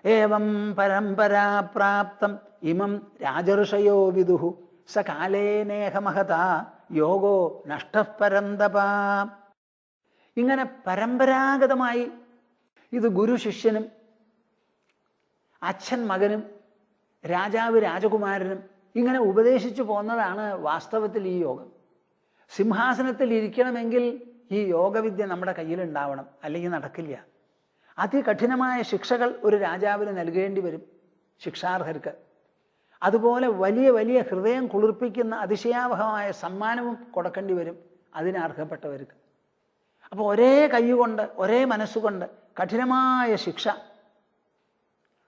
ഏവം പരമ്പരാ പ്രാപ്തം ഇമം രാജർഷയോ വിദുഹു സ കാലേനേഹ മഹത യോഗോ നഷ്ടപരന്തപ. ഇങ്ങനെ പരമ്പരാഗതമായി ഇത് ഗുരു ശിഷ്യനും അച്ഛൻ മകനും രാജാവ് രാജകുമാരനും ഇങ്ങനെ ഉപദേശിച്ചു പോന്നതാണ് വാസ്തവത്തിൽ ഈ യോഗം. സിംഹാസനത്തിൽ ഇരിക്കണമെങ്കിൽ ഈ യോഗവിദ്യ നമ്മുടെ കയ്യിലുണ്ടാവണം, അല്ലെങ്കിൽ നടക്കില്ല. അതികഠിനമായ ശിക്ഷകൾ ഒരു രാജാവിന് നൽകേണ്ടി വരും ശിക്ഷാർഹർക്ക്. അതുപോലെ വലിയ വലിയ ഹൃദയം കുളിർപ്പിക്കുന്ന അതിശയാവഹമായ സമ്മാനവും കൊടുക്കേണ്ടി വരും അതിനർഹപ്പെട്ടവർക്ക്. അപ്പോൾ ഒരേ കൈകൊണ്ട് ഒരേ മനസ്സുകൊണ്ട് കഠിനമായ ശിക്ഷ,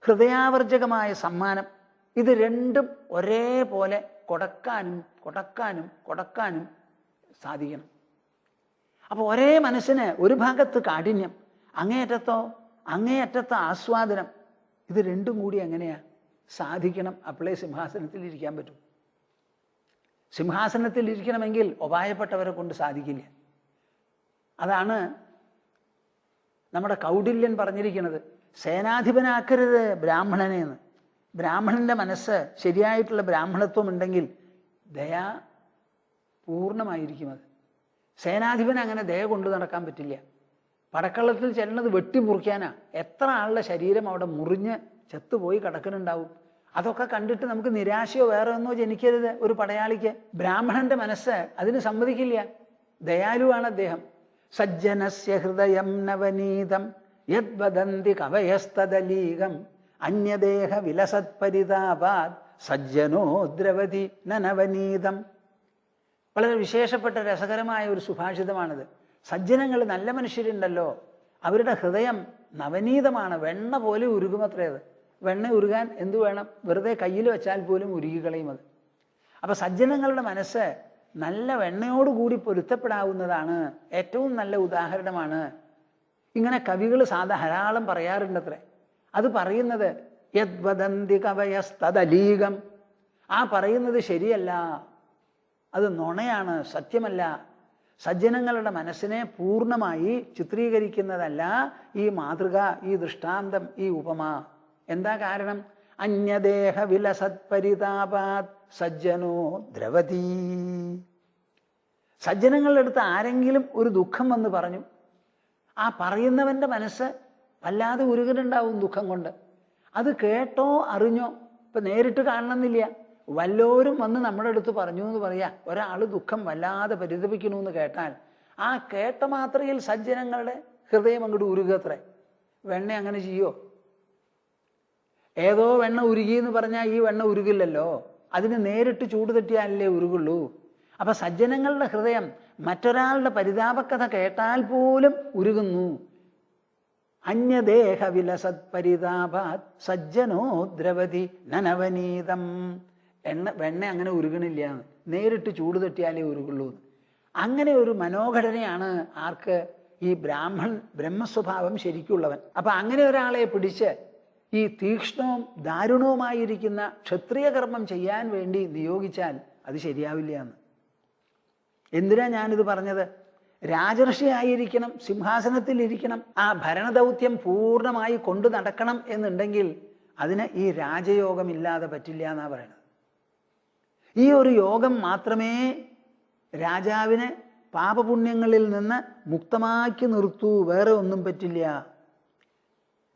ഹൃദയാവർജകമായ സമ്മാനം, ഇത് രണ്ടും ഒരേപോലെ കൊടുക്കാനും സാധിക്കണം. അപ്പോൾ ഒരേ മനസ്സിന് ഒരു ഭാഗത്ത് കാഠിന്യം, അങ്ങേയറ്റത്തെ ആസ്വാദനം, ഇത് രണ്ടും കൂടി എങ്ങനെയാ സാധിക്കണം? അപ്പോഴേ സിംഹാസനത്തിൽ ഇരിക്കാൻ പറ്റും. സിംഹാസനത്തിൽ ഇരിക്കണമെങ്കിൽ ഉപായപ്പെട്ടവരെ കൊണ്ട് സാധിക്കില്ല. അതാണ് നമ്മുടെ കൗടില്യൻ പറഞ്ഞിരിക്കുന്നത്, സേനാധിപനാക്കരുത് ബ്രാഹ്മണനെ എന്ന്. ബ്രാഹ്മണന്റെ മനസ്സ് ശരിയായിട്ടുള്ള ബ്രാഹ്മണത്വം ഉണ്ടെങ്കിൽ ദയ പൂർണ്ണമായിരിക്കും. അത് സേനാധിപൻ അങ്ങനെ ദയ കൊണ്ടു നടക്കാൻ പറ്റില്ല. പടക്കളത്തിൽ ചെല്ലുന്നത് വെട്ടിമുറിക്കാനാ. എത്ര ആളുടെ ശരീരം അവിടെ മുറിഞ്ഞ് ചത്തുപോയി കിടക്കുന്നുണ്ടാവും. അതൊക്കെ കണ്ടിട്ട് നമുക്ക് നിരാശയോ വേറെ ഒന്നോ ജനിക്കരുത് ഒരു പടയാളിക്ക്. ബ്രാഹ്മണന്റെ മനസ്സ് അതിന് സമ്മതിക്കില്ല. ദയാലുവാണ് അദ്ദേഹം. സജ്ജനസ്യ ഹൃദയം നവനീതം യദ്വദന്തി കവയസ്തദലീകം അന്യദേഹ വിലസത്പരിതാപാത് സജ്ജനോ ദ്രവതി നവനീതം. വളരെ വിശേഷപ്പെട്ട രസകരമായ ഒരു സുഭാഷിതമാണിത്. സജ്ജനങ്ങൾ, നല്ല മനുഷ്യരുണ്ടല്ലോ, അവരുടെ ഹൃദയം നവനീതമാണ്, വെണ്ണ പോലെ ഉരുകുമത്രേത്. വെണ്ണ ഉരുകാൻ എന്തു വേണം? വെറുതെ കയ്യിൽ വെച്ചാൽ പോലും ഉരുകികളയും അത്. അപ്പം സജ്ജനങ്ങളുടെ മനസ്സ് നല്ല വെണ്ണയോടുകൂടി പൊരുത്തപ്പെടാവുന്നതാണ്. ഏറ്റവും നല്ല ഉദാഹരണമാണ്. ഇങ്ങനെ കവികൾ ധാരാളം പറയാറുണ്ടത്രേ. അത് പറയുന്നത് യദ്വദന്തി കവയസ്തദലീകം, ആ പറയുന്നത് ശരിയല്ല, അത് നുണയാണ്, സത്യമല്ല. സജ്ജനങ്ങളുടെ മനസ്സിനെ പൂർണ്ണമായി ചിത്രീകരിക്കുന്നതല്ല ഈ മാതൃക, ഈ ദൃഷ്ടാന്തം, ഈ ഉപമ. എന്താ കാരണം? അന്യദേഹ വിലസത്പരിതാപാത് സജ്ജനോ ദ്രവതി. സജ്ജനങ്ങളുടെ അടുത്ത് ആരെങ്കിലും ഒരു ദുഃഖം വന്ന് പറഞ്ഞു, ആ പറയുന്നവന്റെ മനസ്സ് വല്ലാതെ ഉരുകനുണ്ടാവും ദുഃഖം കൊണ്ട്. അത് കേട്ടോ അറിഞ്ഞോ, ഇപ്പൊ നേരിട്ട് കാണണമെന്നില്ല, വല്ലോരും വന്ന് നമ്മുടെ അടുത്ത് പറഞ്ഞു എന്ന് പറയാ. ഒരാൾ ദുഃഖം വല്ലാതെ പരിതപിക്കണമെന്ന് കേട്ടാൽ ആ കേട്ട മാത്രയിൽ സജ്ജനങ്ങളുടെ ഹൃദയം അങ്ങോട്ട് ഉരുകത്രേ. വെണ്ണ അങ്ങനെ ചെയ്യോ? ഏതോ വെണ്ണ ഉരുകി എന്ന് പറഞ്ഞാൽ ഈ വെണ്ണ ഉരുകില്ലല്ലോ. അതിന് നേരിട്ട് ചൂട് തട്ടിയാലല്ലേ ഉരുകുള്ളൂ. അപ്പൊ സജ്ജനങ്ങളുടെ ഹൃദയം മറ്റൊരാളുടെ പരിതാപകഥ കേട്ടാൽ പോലും ഉരുകുന്നു. അന്യദേഹ വിലസത്പരിതാപാത് സജ്ജനോ ദ്രവതി നവനീതം. വെണ്ണ അങ്ങനെ ഉരുകണില്ല, നേരിട്ട് ചൂട് തട്ടിയാലേ ഉരുകുള്ളൂ. അങ്ങനെ ഒരു മനോഘടനയാണ് ആർക്ക്? ഈ ബ്രഹ്മസ്വഭാവം ശരിക്കുള്ളവൻ. അപ്പൊ അങ്ങനെ ഒരാളെ പിടിച്ച് ഈ തീക്ഷ്ണവും ദാരുണവുമായിരിക്കുന്ന ക്ഷത്രിയ കർമ്മം ചെയ്യാൻ വേണ്ടി നിയോഗിച്ചാൽ അത് ശരിയാവില്ല എന്ന്. എന്തിനാ ഞാനിത് പറഞ്ഞത്? രാജർഷി ആയിരിക്കണം, സിംഹാസനത്തിൽ ഇരിക്കണം, ആ ഭരണദൗത്യം പൂർണ്ണമായി കൊണ്ടു നടക്കണം എന്നുണ്ടെങ്കിൽ അതിന് ഈ രാജയോഗം ഇല്ലാതെ പറ്റില്ല എന്നാ പറയുന്നത്. ഈ ഒരു യോഗം മാത്രമേ രാജാവിനെ പാപപുണ്യങ്ങളിൽ നിന്ന് മുക്തമാക്കി നിർത്തൂ, വേറെ ഒന്നും പറ്റില്ല.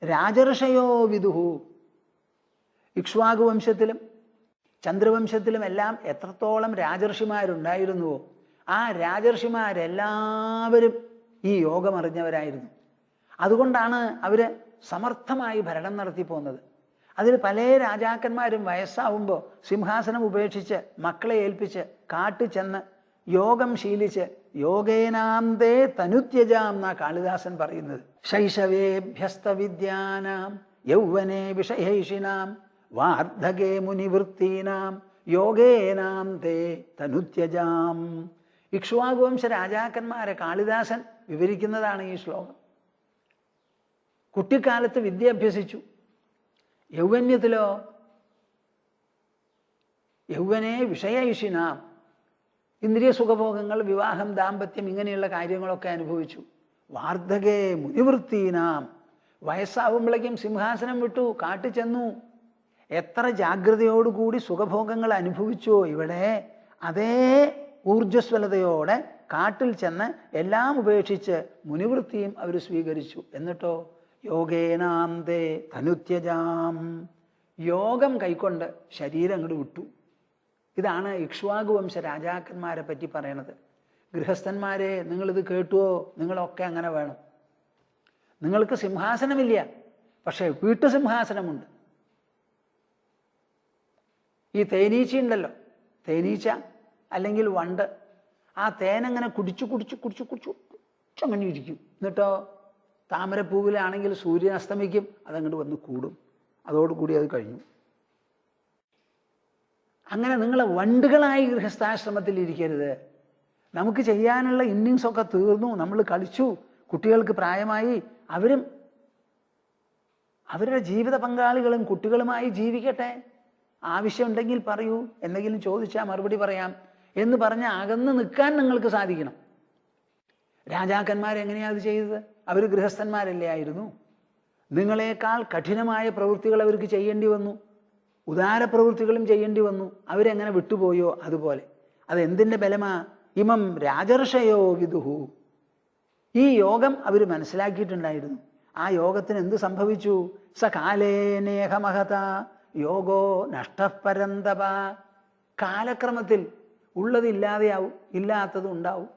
രാജർഷയോ വിദുഹു. ഇക്ഷ്വാകു വംശത്തിലും ചന്ദ്രവംശത്തിലും എല്ലാം എത്രത്തോളം രാജർഷിമാരുണ്ടായിരുന്നുവോ ആ രാജർഷിമാരെല്ലാവരും ഈ യോഗം അറിഞ്ഞവരായിരുന്നു. അതുകൊണ്ടാണ് അവര് സമർത്ഥമായി ഭരണം നടത്തി പോകുന്നത്. അതിൽ പല രാജാക്കന്മാരും വയസ്സാവുമ്പോൾ സിംഹാസനം ഉപേക്ഷിച്ച് മക്കളെ ഏൽപ്പിച്ച് കാട്ടു ചെന്ന് യോഗം ശീലിച്ച് യോഗേനാന്തേ തനുത്യജാം എന്നാ കാളിദാസൻ പറയുന്നത്. ശൈശവേഭ്യസ്ത വിദ്യാനാം യൗവനേ വിഷയൈഷിനാം വാർദ്ധകേ മുനിവൃത്തീനാം യോഗേനാന്തേ തനുത്യജാം. ഇക്ഷ്വാകുവംശ രാജാക്കന്മാരെ കാളിദാസൻ വിവരിക്കുന്നതാണ് ഈ ശ്ലോകം. കുട്ടിക്കാലത്ത് വിദ്യ അഭ്യസിച്ചു, യൗവന്യത്തിലോ യൗവനേ വിഷയൈഷിനാം ഇന്ദ്രിയ സുഖഭോഗങ്ങൾ, വിവാഹം, ദാമ്പത്യം, ഇങ്ങനെയുള്ള കാര്യങ്ങളൊക്കെ അനുഭവിച്ചു. വാർദ്ധകേ മുനിവൃത്തീനാം വയസ്സാവുമ്പോഴേക്കും സിംഹാസനം വിട്ടു, കാട്ടിൽ ചെന്നു. എത്ര ജാഗ്രതയോടുകൂടി സുഖഭോഗങ്ങൾ അനുഭവിച്ചുവോ ഇവിടെ, അതേ ഊർജ്ജസ്വലതയോടെ കാട്ടിൽ ചെന്ന് എല്ലാം ഉപേക്ഷിച്ച് മുനിവൃത്തിയും അവർ സ്വീകരിച്ചു. എന്നിട്ടോ യോഗേനാന്തേ ധനുത്യജാം, യോഗം കൈക്കൊണ്ട് ശരീരം അങ്ങോട്ട് വിട്ടു. ഇതാണ് ഇക്ഷ്വാകു വംശ രാജാക്കന്മാരെ പറ്റി പറയണത്. ഗൃഹസ്ഥന്മാരെ, നിങ്ങളിത് കേട്ടുവോ? നിങ്ങളൊക്കെ അങ്ങനെ വേണം. നിങ്ങൾക്ക് സിംഹാസനമില്ല, പക്ഷേ വീട്ടുസിംഹാസനമുണ്ട്. ഈ തേനീച്ച ഉണ്ടല്ലോ, തേനീച്ച അല്ലെങ്കിൽ വണ്ട്, ആ തേനങ്ങനെ കുടിച്ചു കുടിച്ചു കുടിച്ചു കുടിച്ചു അങ്ങനെ ഇരിക്കും. എന്നിട്ടോ താമരപ്പൂവിലാണെങ്കിൽ സൂര്യൻ അസ്തമിക്കും, അതങ്ങോട്ട് വന്ന് കൂടും, അതോടുകൂടി അത് കഴിഞ്ഞു. അങ്ങനെ നിങ്ങൾ വണ്ടുകളായി ഗൃഹസ്ഥാശ്രമത്തിൽ ഇരിക്കരുത്. നമുക്ക് ചെയ്യാനുള്ള ഇന്നിങ്സൊക്കെ തീർന്നു, നമ്മൾ കളിച്ചു, കുട്ടികൾക്ക് പ്രായമായി, അവരും അവരുടെ ജീവിത പങ്കാളികളും കുട്ടികളുമായി ജീവിക്കട്ടെ. ആവശ്യമുണ്ടെങ്കിൽ പറയൂ, എന്തെങ്കിലും ചോദിച്ചാൽ മറുപടി പറയാം എന്ന് പറഞ്ഞ് അകന്ന് നിൽക്കാൻ നിങ്ങൾക്ക് സാധിക്കണം. രാജാക്കന്മാരെങ്ങനെയാണ് അത് ചെയ്തത്? അവർ ഗൃഹസ്ഥന്മാരല്ലേ ആയിരുന്നു. നിങ്ങളെക്കാൾ കഠിനമായ പ്രവൃത്തികൾ അവർക്ക് ചെയ്യേണ്ടി വന്നു, ഉദാര പ്രവൃത്തികളും ചെയ്യേണ്ടി വന്നു. അവരെങ്ങനെ വിട്ടുപോയോ അതുപോലെ. അതെന്തിൻ്റെ ബലമാ? ഇമം രാജർഷയോ വിദുഹു, ഈ യോഗം അവർ മനസ്സിലാക്കിയിട്ടുണ്ടായിരുന്നു. ആ യോഗത്തിന് എന്ത് സംഭവിച്ചു? സകാലേനേഹമഹത യോഗോ നഷ്ടപരന്തപ, കാലക്രമത്തിൽ ഉള്ളത് ഇല്ലാതെയാവും, ഇല്ലാത്തത് ഉണ്ടാവും.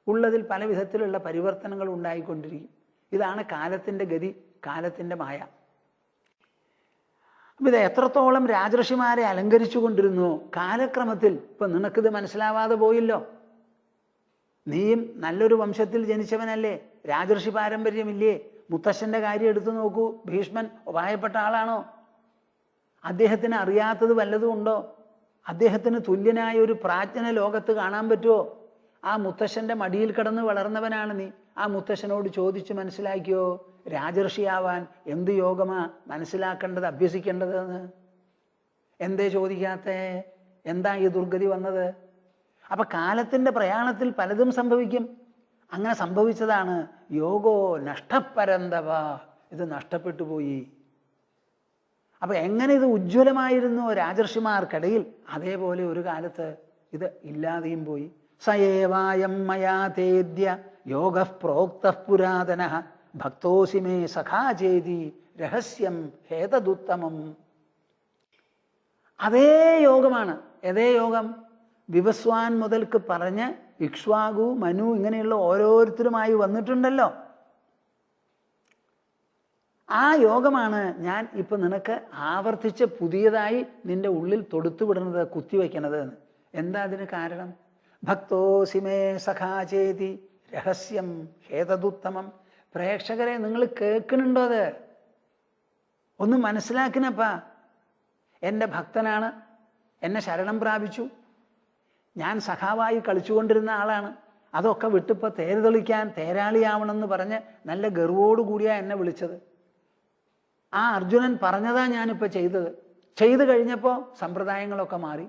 ഉള്ളതിൽ പല വിധത്തിലുള്ള പരിവർത്തനങ്ങൾ ഉണ്ടായിക്കൊണ്ടിരിക്കും. ഇതാണ് കാലത്തിൻ്റെ ഗതി, കാലത്തിൻ്റെ മായ. അപ്പം ഇത് എത്രത്തോളം രാജർഷിമാരെ അലങ്കരിച്ചു കൊണ്ടിരുന്നു കാലക്രമത്തിൽ. ഇപ്പം നിനക്കിത് മനസ്സിലാവാതെ പോയില്ലോ. നീയും നല്ലൊരു വംശത്തിൽ ജനിച്ചവനല്ലേ, രാജർഷി പാരമ്പര്യമില്ലേ? മുത്തശ്ശൻ്റെ കാര്യം എടുത്തു നോക്കൂ. ഭീഷ്മൻ ഉപായപ്പെട്ട ആളാണോ? അദ്ദേഹത്തിന് അറിയാത്തത് വല്ലതും ഉണ്ടോ? അദ്ദേഹത്തിന് തുല്യനായ ഒരു പ്രാജ്ഞനെ ലോകത്ത് കാണാൻ പറ്റുമോ? ആ മുത്തശ്ശൻ്റെ മടിയിൽ കിടന്ന് വളർന്നവനാണ് നീ. ആ മുത്തശ്ശനോട് ചോദിച്ച് മനസ്സിലാക്കിയോ രാജർഷിയാവാൻ എന്ത് യോഗമാ മനസ്സിലാക്കേണ്ടത്, അഭ്യസിക്കേണ്ടതെന്ന്? എന്തേ ചോദിക്കാത്തേ? എന്താ ഈ ദുർഗതി വന്നത്? അപ്പൊ കാലത്തിൻ്റെ പ്രയാണത്തിൽ പലതും സംഭവിക്കും. അങ്ങനെ സംഭവിച്ചതാണ് യോഗോ നഷ്ടപരന്തവ, ഇത് നഷ്ടപ്പെട്ടു പോയി. അപ്പൊ എങ്ങനെ ഇത് ഉജ്ജ്വലമായിരുന്നു രാജർഷിമാർക്കിടയിൽ, അതേപോലെ ഒരു കാലത്ത് ഇത് ഇല്ലാതെയും പോയി. സയേവായം മയാ തേദ്യ യോഗ പ്രോക്ത പുരാതന ഭക്തോസി മേ സഖാചേതി രഹസ്യം ഹേതദുത്തമം. അതേ യോഗമാണ്. ഏതേ യോഗം? വിവസ്വാൻ മുതൽക്ക് പറഞ്ഞ് ഇക്ഷ്വാകു, മനു ഇങ്ങനെയുള്ള ഓരോരുത്തരുമായി വന്നിട്ടുണ്ടല്ലോ. ആ യോഗമാണ് ഞാൻ ഇപ്പൊ നിനക്ക് ആവർത്തിച്ച് പുതിയതായി നിന്റെ ഉള്ളിൽ തൊടുത്തു വിടുന്നത്, കുത്തിവെക്കണത് എന്ന്. എന്താ അതിന് കാരണം? ഭക്തോസിമേ സഖാചേതി രഹസ്യം ഹേതദുത്തമം. പ്രേക്ഷകരെ, നിങ്ങൾ കേൾക്കുന്നുണ്ടോ? അത് ഒന്ന് മനസ്സിലാക്കണപ്പാ. എൻ്റെ ഭക്തനാണ്, എന്നെ ശരണം പ്രാപിച്ചു, ഞാൻ സഖാവായി കളിച്ചുകൊണ്ടിരുന്ന ആളാണ്, അതൊക്കെ വിട്ടിപ്പോൾ തേര് തെളിക്കാൻ തേരാളിയാവണമെന്ന് പറഞ്ഞ് നല്ല ഗർവോടുകൂടിയാ എന്നെ വിളിച്ചത്. ആ അർജുനൻ പറഞ്ഞതാ ഞാനിപ്പോൾ ചെയ്തത്. ചെയ്തു കഴിഞ്ഞപ്പോൾ സമ്പ്രദായങ്ങളൊക്കെ മാറി.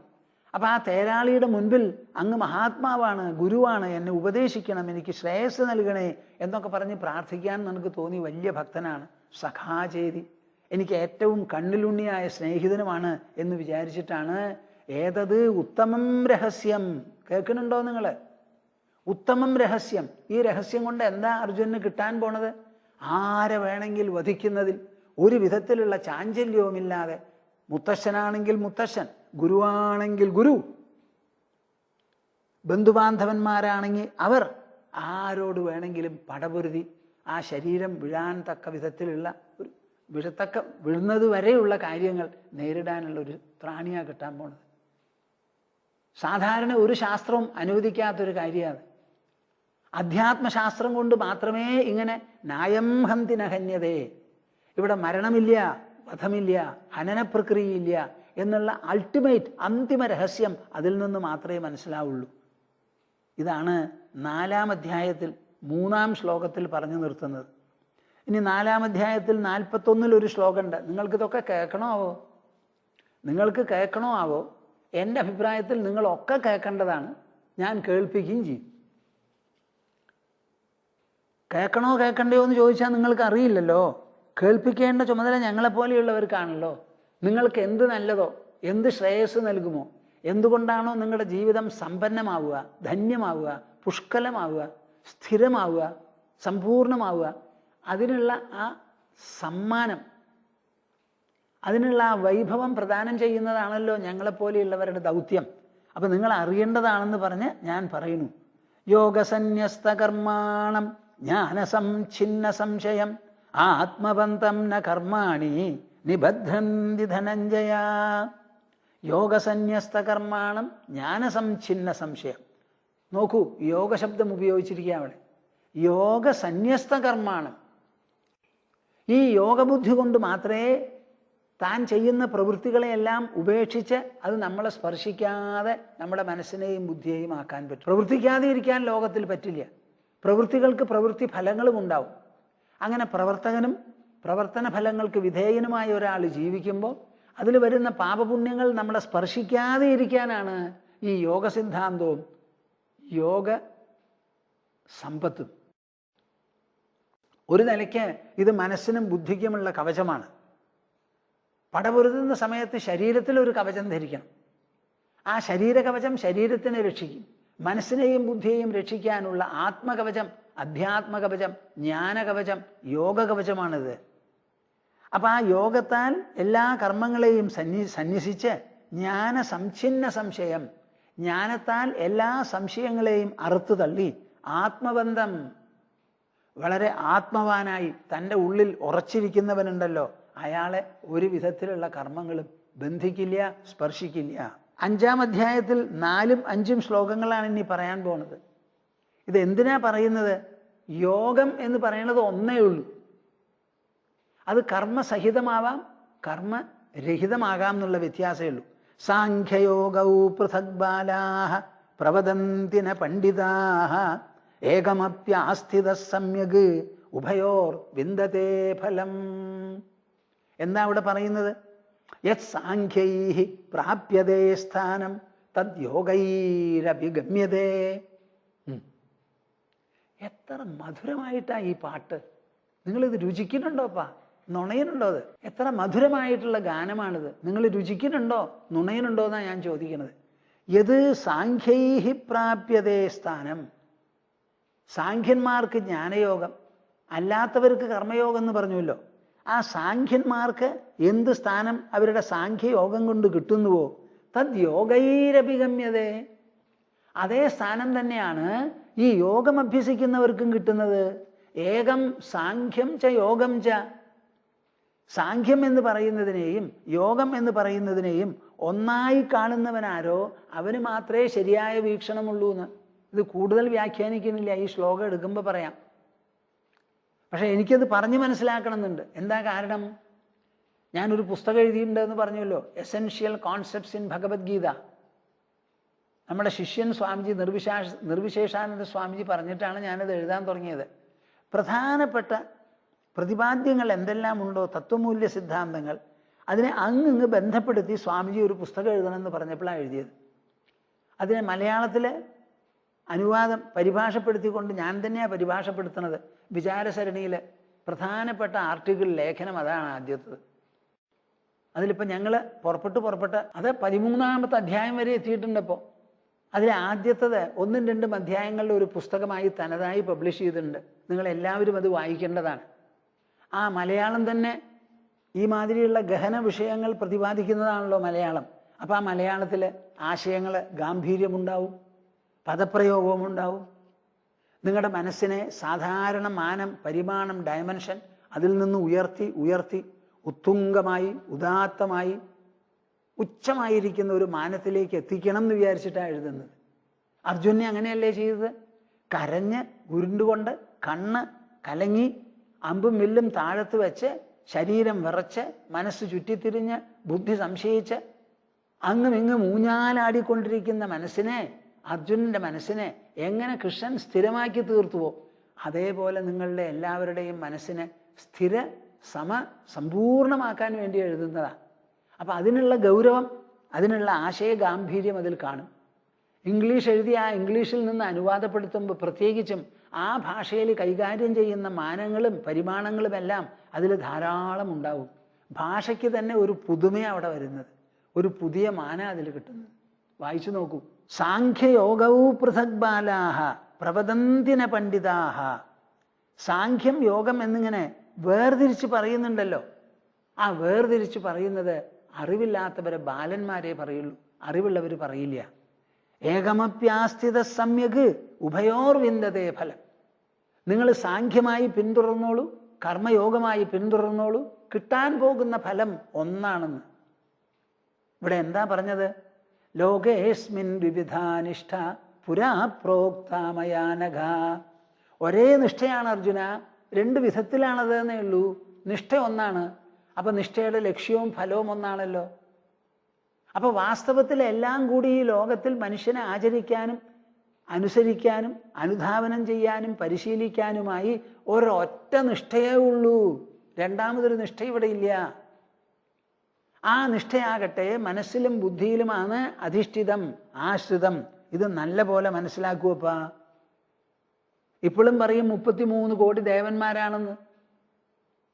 അപ്പം ആ തേരാളിയുടെ മുൻപിൽ അങ്ങ് മഹാത്മാവാണ്, ഗുരുവാണ്, എന്നെ ഉപദേശിക്കണം, എനിക്ക് ശ്രേയസ് നൽകണേ എന്നൊക്കെ പറഞ്ഞ് പ്രാർത്ഥിക്കാൻ നമുക്ക് തോന്നി. വലിയ ഭക്തനാണ്, സഖാചേതി, എനിക്ക് ഏറ്റവും കണ്ണിലുണ്ണിയായ സ്നേഹിതനുമാണ് എന്ന് വിചാരിച്ചിട്ടാണ്. ഏതത് ഉത്തമം രഹസ്യം. കേൾക്കുന്നുണ്ടോ നിങ്ങൾ? ഉത്തമം രഹസ്യം. ഈ രഹസ്യം കൊണ്ട് എന്താ അർജുനന് കിട്ടാൻ പോണത്? ആരെ വേണമെങ്കിൽ വധിക്കുന്നതിൽ ഒരു വിധത്തിലുള്ള ചാഞ്ചല്യവുമില്ലാതെ, മുത്തശ്ശനാണെങ്കിൽ മുത്തശ്ശൻ, ഗുരുവാണെങ്കിൽ ഗുരു, ബന്ധുബാന്ധവന്മാരാണെങ്കിൽ അവർ, ആരോട് വേണമെങ്കിലും പടപൊരുതി ആ ശരീരം വീഴാൻ തക്ക വിധത്തിലുള്ള ഒരു വീഴുന്നത് വരെയുള്ള കാര്യങ്ങൾ നേരിടാനുള്ളൊരു ത്രാണിയാണ് കിട്ടാൻ പോണത്. സാധാരണ ഒരു ശാസ്ത്രവും അനുവദിക്കാത്തൊരു കാര്യമാണ്. അധ്യാത്മശാസ്ത്രം കൊണ്ട് മാത്രമേ ഇങ്ങനെ നായം ഹന്തി നഹന്യതേ, ഇവിടെ മരണമില്ല, വധമില്ല, ഹനനപ്രക്രിയയില്ല എന്നുള്ള അൾട്ടിമേറ്റ് അന്തിമ രഹസ്യം അതിൽ നിന്ന് മാത്രമേ മനസ്സിലാവുള്ളൂ. ഇതാണ് 4-ാം അധ്യായത്തിൽ 3-ാം ശ്ലോകത്തിൽ പറഞ്ഞു നിർത്തുന്നത്. ഇനി 4-ാം അധ്യായത്തിൽ 41 ഒരു ശ്ലോകമുണ്ട്. നിങ്ങൾക്കിതൊക്കെ കേൾക്കണോ ആവോ? നിങ്ങൾക്ക് കേൾക്കണോ ആവോ? എൻ്റെ അഭിപ്രായത്തിൽ നിങ്ങളൊക്കെ കേൾക്കേണ്ടതാണ്. ഞാൻ കേൾപ്പിക്കുകയും ചെയ്യും. കേൾക്കണോ കേൾക്കണ്ടയോ എന്ന് ചോദിച്ചാൽ നിങ്ങൾക്ക് അറിയില്ലല്ലോ. കേൾപ്പിക്കേണ്ട ചുമതല ഞങ്ങളെപ്പോലെയുള്ളവർക്കാണല്ലോ. നിങ്ങൾക്ക് എന്ത് നല്ലതോ, എന്ത് ശ്രേയസ് നൽകുമോ, എന്തുകൊണ്ടാണോ നിങ്ങളുടെ ജീവിതം സമ്പന്നമാവുക, ധന്യമാവുക, പുഷ്കലമാവുക, സ്ഥിരമാവുക, സമ്പൂർണമാവുക, അതിനുള്ള ആ സമ്മാനം, അതിനുള്ള ആ വൈഭവം പ്രദാനം ചെയ്യുന്നതാണല്ലോ ഞങ്ങളെപ്പോലെയുള്ളവരുടെ ദൗത്യം. അപ്പം നിങ്ങൾ അറിയേണ്ടതാണെന്ന് പറഞ്ഞ് ഞാൻ പറയുന്നു. യോഗസന്യസ്തകർമാണം ജ്ഞാനസംഛിന്ന സംശയം ആത്മബന്ധം ന കർമാണി നിബദ്ധന്തി ധനഞ്ജയ. യോഗസന്യസ്തകർമാണം ജ്ഞാനസംഛിന്ന സംശയം. നോക്കൂ, യോഗശബ്ദം ഉപയോഗിച്ചിരിക്കുക അവിടെ. യോഗസന്യസ്തകർമാണം. ഈ യോഗബുദ്ധി കൊണ്ട് മാത്രമേ താൻ ചെയ്യുന്ന പ്രവൃത്തികളെയെല്ലാം ഉപേക്ഷിച്ച് അത് നമ്മളെ സ്പർശിക്കാതെ നമ്മുടെ മനസ്സിനെയും ബുദ്ധിയെയും ആക്കാൻ പറ്റും. പ്രവർത്തിക്കാതെ ഇരിക്കാൻ ലോകത്തിൽ പറ്റില്ല. പ്രവൃത്തികൾക്ക് പ്രവൃത്തി ഫലങ്ങളും ഉണ്ടാവും. അങ്ങനെ പ്രവർത്തകനും പ്രവർത്തന ഫലങ്ങൾക്ക് വിധേയനുമായ ഒരാൾ ജീവിക്കുമ്പോൾ അതിൽ വരുന്ന പാപപുണ്യങ്ങൾ നമ്മളെ സ്പർശിക്കാതെ ഇരിക്കാനാണ് ഈ യോഗ സിദ്ധാന്തവും യോഗ സമ്പത്തും. ഒരു നിലയ്ക്ക് ഇത് മനസ്സിനും ബുദ്ധിക്കുമുള്ള കവചമാണ്. പടപൊരുതുന്ന സമയത്ത് ശരീരത്തിൽ ഒരു കവചം ധരിക്കണം. ആ ശരീരകവചം ശരീരത്തിനെ രക്ഷിക്കും. മനസ്സിനെയും ബുദ്ധിയെയും രക്ഷിക്കാനുള്ള ആത്മകവചം, അധ്യാത്മകവചം, ജ്ഞാനകവചം, യോഗകവചമാണിത്. അപ്പം ആ യോഗത്താൽ എല്ലാ കർമ്മങ്ങളെയും സന്യസിച്ച് ജ്ഞാനസംഛിന്ന സംശയം, ജ്ഞാനത്താൽ എല്ലാ സംശയങ്ങളെയും അറുത്തു തള്ളി ആത്മബന്ധം, വളരെ ആത്മവാനായി തൻ്റെ ഉള്ളിൽ ഉറച്ചിരിക്കുന്നവനുണ്ടല്ലോ, അയാളെ ഒരു വിധത്തിലുള്ള കർമ്മങ്ങളും ബന്ധിക്കില്ല, സ്പർശിക്കില്ല. 5-ാം അധ്യായത്തിൽ 4ഉം 5ഉം ശ്ലോകങ്ങളാണ് ഇനി പറയാൻ പോകുന്നത്. ഇത് എന്തിനാ പറയുന്നത്? യോഗം എന്ന് പറയുന്നത് ഒന്നേ ഉള്ളൂ. അത് കർമ്മസഹിതമാവാം, കർമ്മരഹിതമാകാം എന്നുള്ള വ്യത്യാസമേ ഉള്ളൂ. സാഖ്യയോഗൗ പൃഥക് ബാലാഹ പ്രവദന്തി ന പണ്ഡിതാഹ ഏകമപ്യാസ്ഥിത സമ്യക് ഉഭയോർ വിന്ദതേ ഫലം. എന്താ അവിടെ പറയുന്നത്? യത് സാഖ്യൈഹി പ്രാപ്യതേ സ്ഥാനം തദ് യോഗൈരഭിഗമ്യതേ. എത്ര മധുരമായിട്ടാ ഈ പാട്ട്! നിങ്ങളിത് രുചിക്കുന്നുണ്ടോപ്പാ? നുണയനുണ്ടോ? അത് എത്ര മധുരമായിട്ടുള്ള ഗാനമാണിത്! നിങ്ങൾ രുചിക്കുന്നുണ്ടോ, നുണയനുണ്ടോ എന്നാണ് ഞാൻ ചോദിക്കുന്നത്. യത് സാഖ്യൈഹി പ്രാപ്യതേ സ്ഥാനം. സാഖ്യന്മാർക്ക് ജ്ഞാനയോഗം, അല്ലാത്തവർക്ക് കർമ്മയോഗം എന്ന് പറഞ്ഞുവല്ലോ. ആ സാഖ്യന്മാർക്ക് എന്ത് സ്ഥാനം അവരുടെ സാഖ്യയോഗം കൊണ്ട് കിട്ടുന്നുവോ തദ് യോഗൈരഭിഗമ്യതേ, അതേ സ്ഥാനം തന്നെയാണ് ഈ യോഗം അഭ്യസിക്കുന്നവർക്കും കിട്ടുന്നത്. ഏകം സാഖ്യം ച യോഗം ച. സാഖ്യം എന്ന് പറയുന്നതിനെയും യോഗം എന്ന് പറയുന്നതിനെയും ഒന്നായി കാണുന്നവനാരോ അവന് മാത്രമേ ശരിയായ വീക്ഷണമുള്ളൂ എന്ന്. ഇത് കൂടുതൽ വ്യാഖ്യാനിക്കുന്നില്ല, ഈ ശ്ലോകം എടുക്കുമ്പോൾ പറയാം. പക്ഷെ എനിക്കത് പറഞ്ഞ് മനസ്സിലാക്കണമെന്നുണ്ട്. എന്താ കാരണം? ഞാനൊരു പുസ്തകം എഴുതിയിട്ടുണ്ടെന്ന് പറഞ്ഞല്ലോ, എസെൻഷ്യൽ കോൺസെപ്റ്റ്സ് ഇൻ ഭഗവത്ഗീത. നമ്മുടെ ശിഷ്യൻ സ്വാമിജി നിർവിശേഷാനന്ദ സ്വാമിജി പറഞ്ഞിട്ടാണ് ഞാനത് എഴുതാൻ തുടങ്ങിയത്. പ്രധാനപ്പെട്ട പ്രതിപാദ്യങ്ങൾ എന്തെല്ലാം ഉണ്ടോ, തത്വമൂല്യ സിദ്ധാന്തങ്ങൾ, അതിനെ അങ്ങ് ബന്ധപ്പെടുത്തി സ്വാമിജി ഒരു പുസ്തകം എഴുതണമെന്ന് പറഞ്ഞപ്പോഴാണ് എഴുതിയത്. അതിനെ മലയാളത്തിലെ അനുവാദം പരിഭാഷപ്പെടുത്തിക്കൊണ്ട് ഞാൻ തന്നെയാണ് പരിഭാഷപ്പെടുത്തുന്നത്. വിചാരസരണിയിൽ പ്രധാനപ്പെട്ട ആർട്ടിക്കിൾ ലേഖനം അതാണ് ആദ്യത്തത്. അതിലിപ്പോൾ ഞങ്ങൾ പുറപ്പെട്ട് അത് 13-ാമത്തെ അധ്യായം വരെ എത്തിയിട്ടുണ്ട്. ഇപ്പോൾ അതിൽ ആദ്യത്തത് 1ഉം 2ഉം അധ്യായങ്ങളുടെ ഒരു പുസ്തകമായി തനതായി പബ്ലിഷ് ചെയ്തിട്ടുണ്ട്. നിങ്ങളെല്ലാവരും അത് വായിക്കേണ്ടതാണ്. ആ മലയാളം തന്നെ ഈ മാതിരിയുള്ള ഗഹന വിഷയങ്ങൾ പ്രതിപാദിക്കുന്നതാണല്ലോ മലയാളം. അപ്പോൾ ആ മലയാളത്തിൽ ആശയങ്ങൾ ഗാംഭീര്യമുണ്ടാവും, പദപ്രയോഗവും ഉണ്ടാവും. നിങ്ങളുടെ മനസ്സിനെ സാധാരണ മാനം, പരിമാണം, ഡയമെൻഷൻ അതിൽ നിന്ന് ഉയർത്തി ഉത്തുംഗമായി, ഉദാത്തമായി, ഉച്ചമായിരിക്കുന്ന ഒരു മാനത്തിലേക്ക് എത്തിക്കണം എന്ന് വിചാരിച്ചിട്ടാണ് എഴുതുന്നത്. അർജുനെ അങ്ങനെയല്ലേ ചെയ്തത്? കരഞ്ഞ് ഉരുണ്ടുകൊണ്ട് കണ്ണ് കലങ്ങി അമ്പും വില്ലും താഴത്ത് വെച്ച് ശരീരം വിറച്ച് മനസ്സ് ചുറ്റിത്തിരിഞ്ഞ് ബുദ്ധി സംശയിച്ച് അങ്ങും ഇങ്ങും ഊഞ്ഞാലാടിക്കൊണ്ടിരിക്കുന്ന മനസ്സിനെ, അർജുനന്റെ മനസ്സിനെ എങ്ങനെ കൃഷ്ണൻ സ്ഥിരമാക്കി തീർത്തുവോ അതേപോലെ നിങ്ങളുടെ എല്ലാവരുടെയും മനസ്സിനെ സ്ഥിര സമ്പൂർണമാക്കാൻ വേണ്ടി എഴുതുന്നതാണ്. അപ്പം അതിനുള്ള ഗൗരവം, അതിനുള്ള ആശയ ഗാംഭീര്യം അതിൽ കാണും. ഇംഗ്ലീഷ് എഴുതി ആ ഇംഗ്ലീഷിൽ നിന്ന് അനുവാദപ്പെടുത്തുമ്പോൾ പ്രത്യേകിച്ചും ആ ഭാഷയിൽ കൈകാര്യം ചെയ്യുന്ന മാനങ്ങളും പരിമാണങ്ങളുമെല്ലാം അതിൽ ധാരാളം ഉണ്ടാവും. ഭാഷയ്ക്ക് തന്നെ ഒരു പുതുമയാണ് അവിടെ വരുന്നത്, ഒരു പുതിയ മാന അതിൽ കിട്ടുന്നത്. വായിച്ചു നോക്കൂ. സാഖ്യയോഗവും പൃഥക് ബാലാഹ പ്രവദന്തിന പണ്ഡിതാഹ. സാഖ്യം യോഗം എന്നിങ്ങനെ വേർതിരിച്ച് പറയുന്നുണ്ടല്ലോ. ആ വേർതിരിച്ച് പറയുന്നത് അറിവില്ലാത്തവരെ ബാലന്മാരെ പറയുള്ളൂ, അറിവുള്ളവർ പറയില്ല. ഏകമപ്യാസ്ഥിത സമ്യക് ഉഭയോർ വിന്ദതേ ഫലം. നിങ്ങൾ സാഖ്യമായി പിന്തുടർന്നോളൂ, കർമ്മയോഗമായി പിന്തുടർന്നോളൂ, കിട്ടാൻ പോകുന്ന ഫലം ഒന്നാണെന്ന്. ഇവിടെ എന്താ പറഞ്ഞത്? ലോകേസ്മിൻ വിവിധാനിഷ്ഠ പുരാ പ്രോക്താമയാനഘ. ഒരേ നിഷ്ഠയാണ് അർജുന, 2 വിധത്തിലാണത് എന്നേ ഉള്ളൂ. നിഷ്ഠ ഒന്നാണ്. അപ്പൊ നിഷ്ഠയുടെ ലക്ഷ്യവും ഫലവും ഒന്നാണല്ലോ. അപ്പൊ വാസ്തവത്തിൽ എല്ലാം കൂടി ഈ ലോകത്തിൽ മനുഷ്യനെ ആചരിക്കാനും അനുസരിക്കാനും അനുധാവനം ചെയ്യാനും പരിശീലിക്കാനുമായി ഒരൊറ്റ നിഷ്ഠയേ ഉള്ളൂ. രണ്ടാമതൊരു നിഷ്ഠ ഇവിടെ ഇല്ല. ആ നിഷ്ഠയാകട്ടെ മനസ്സിലും ബുദ്ധിയിലുമാണ് അധിഷ്ഠിതം, ആശ്രിതം. ഇത് നല്ല പോലെ മനസ്സിലാക്കുവപ്പാ. ഇപ്പോഴും പറയും 33 കോടി ദേവന്മാരാണെന്ന്.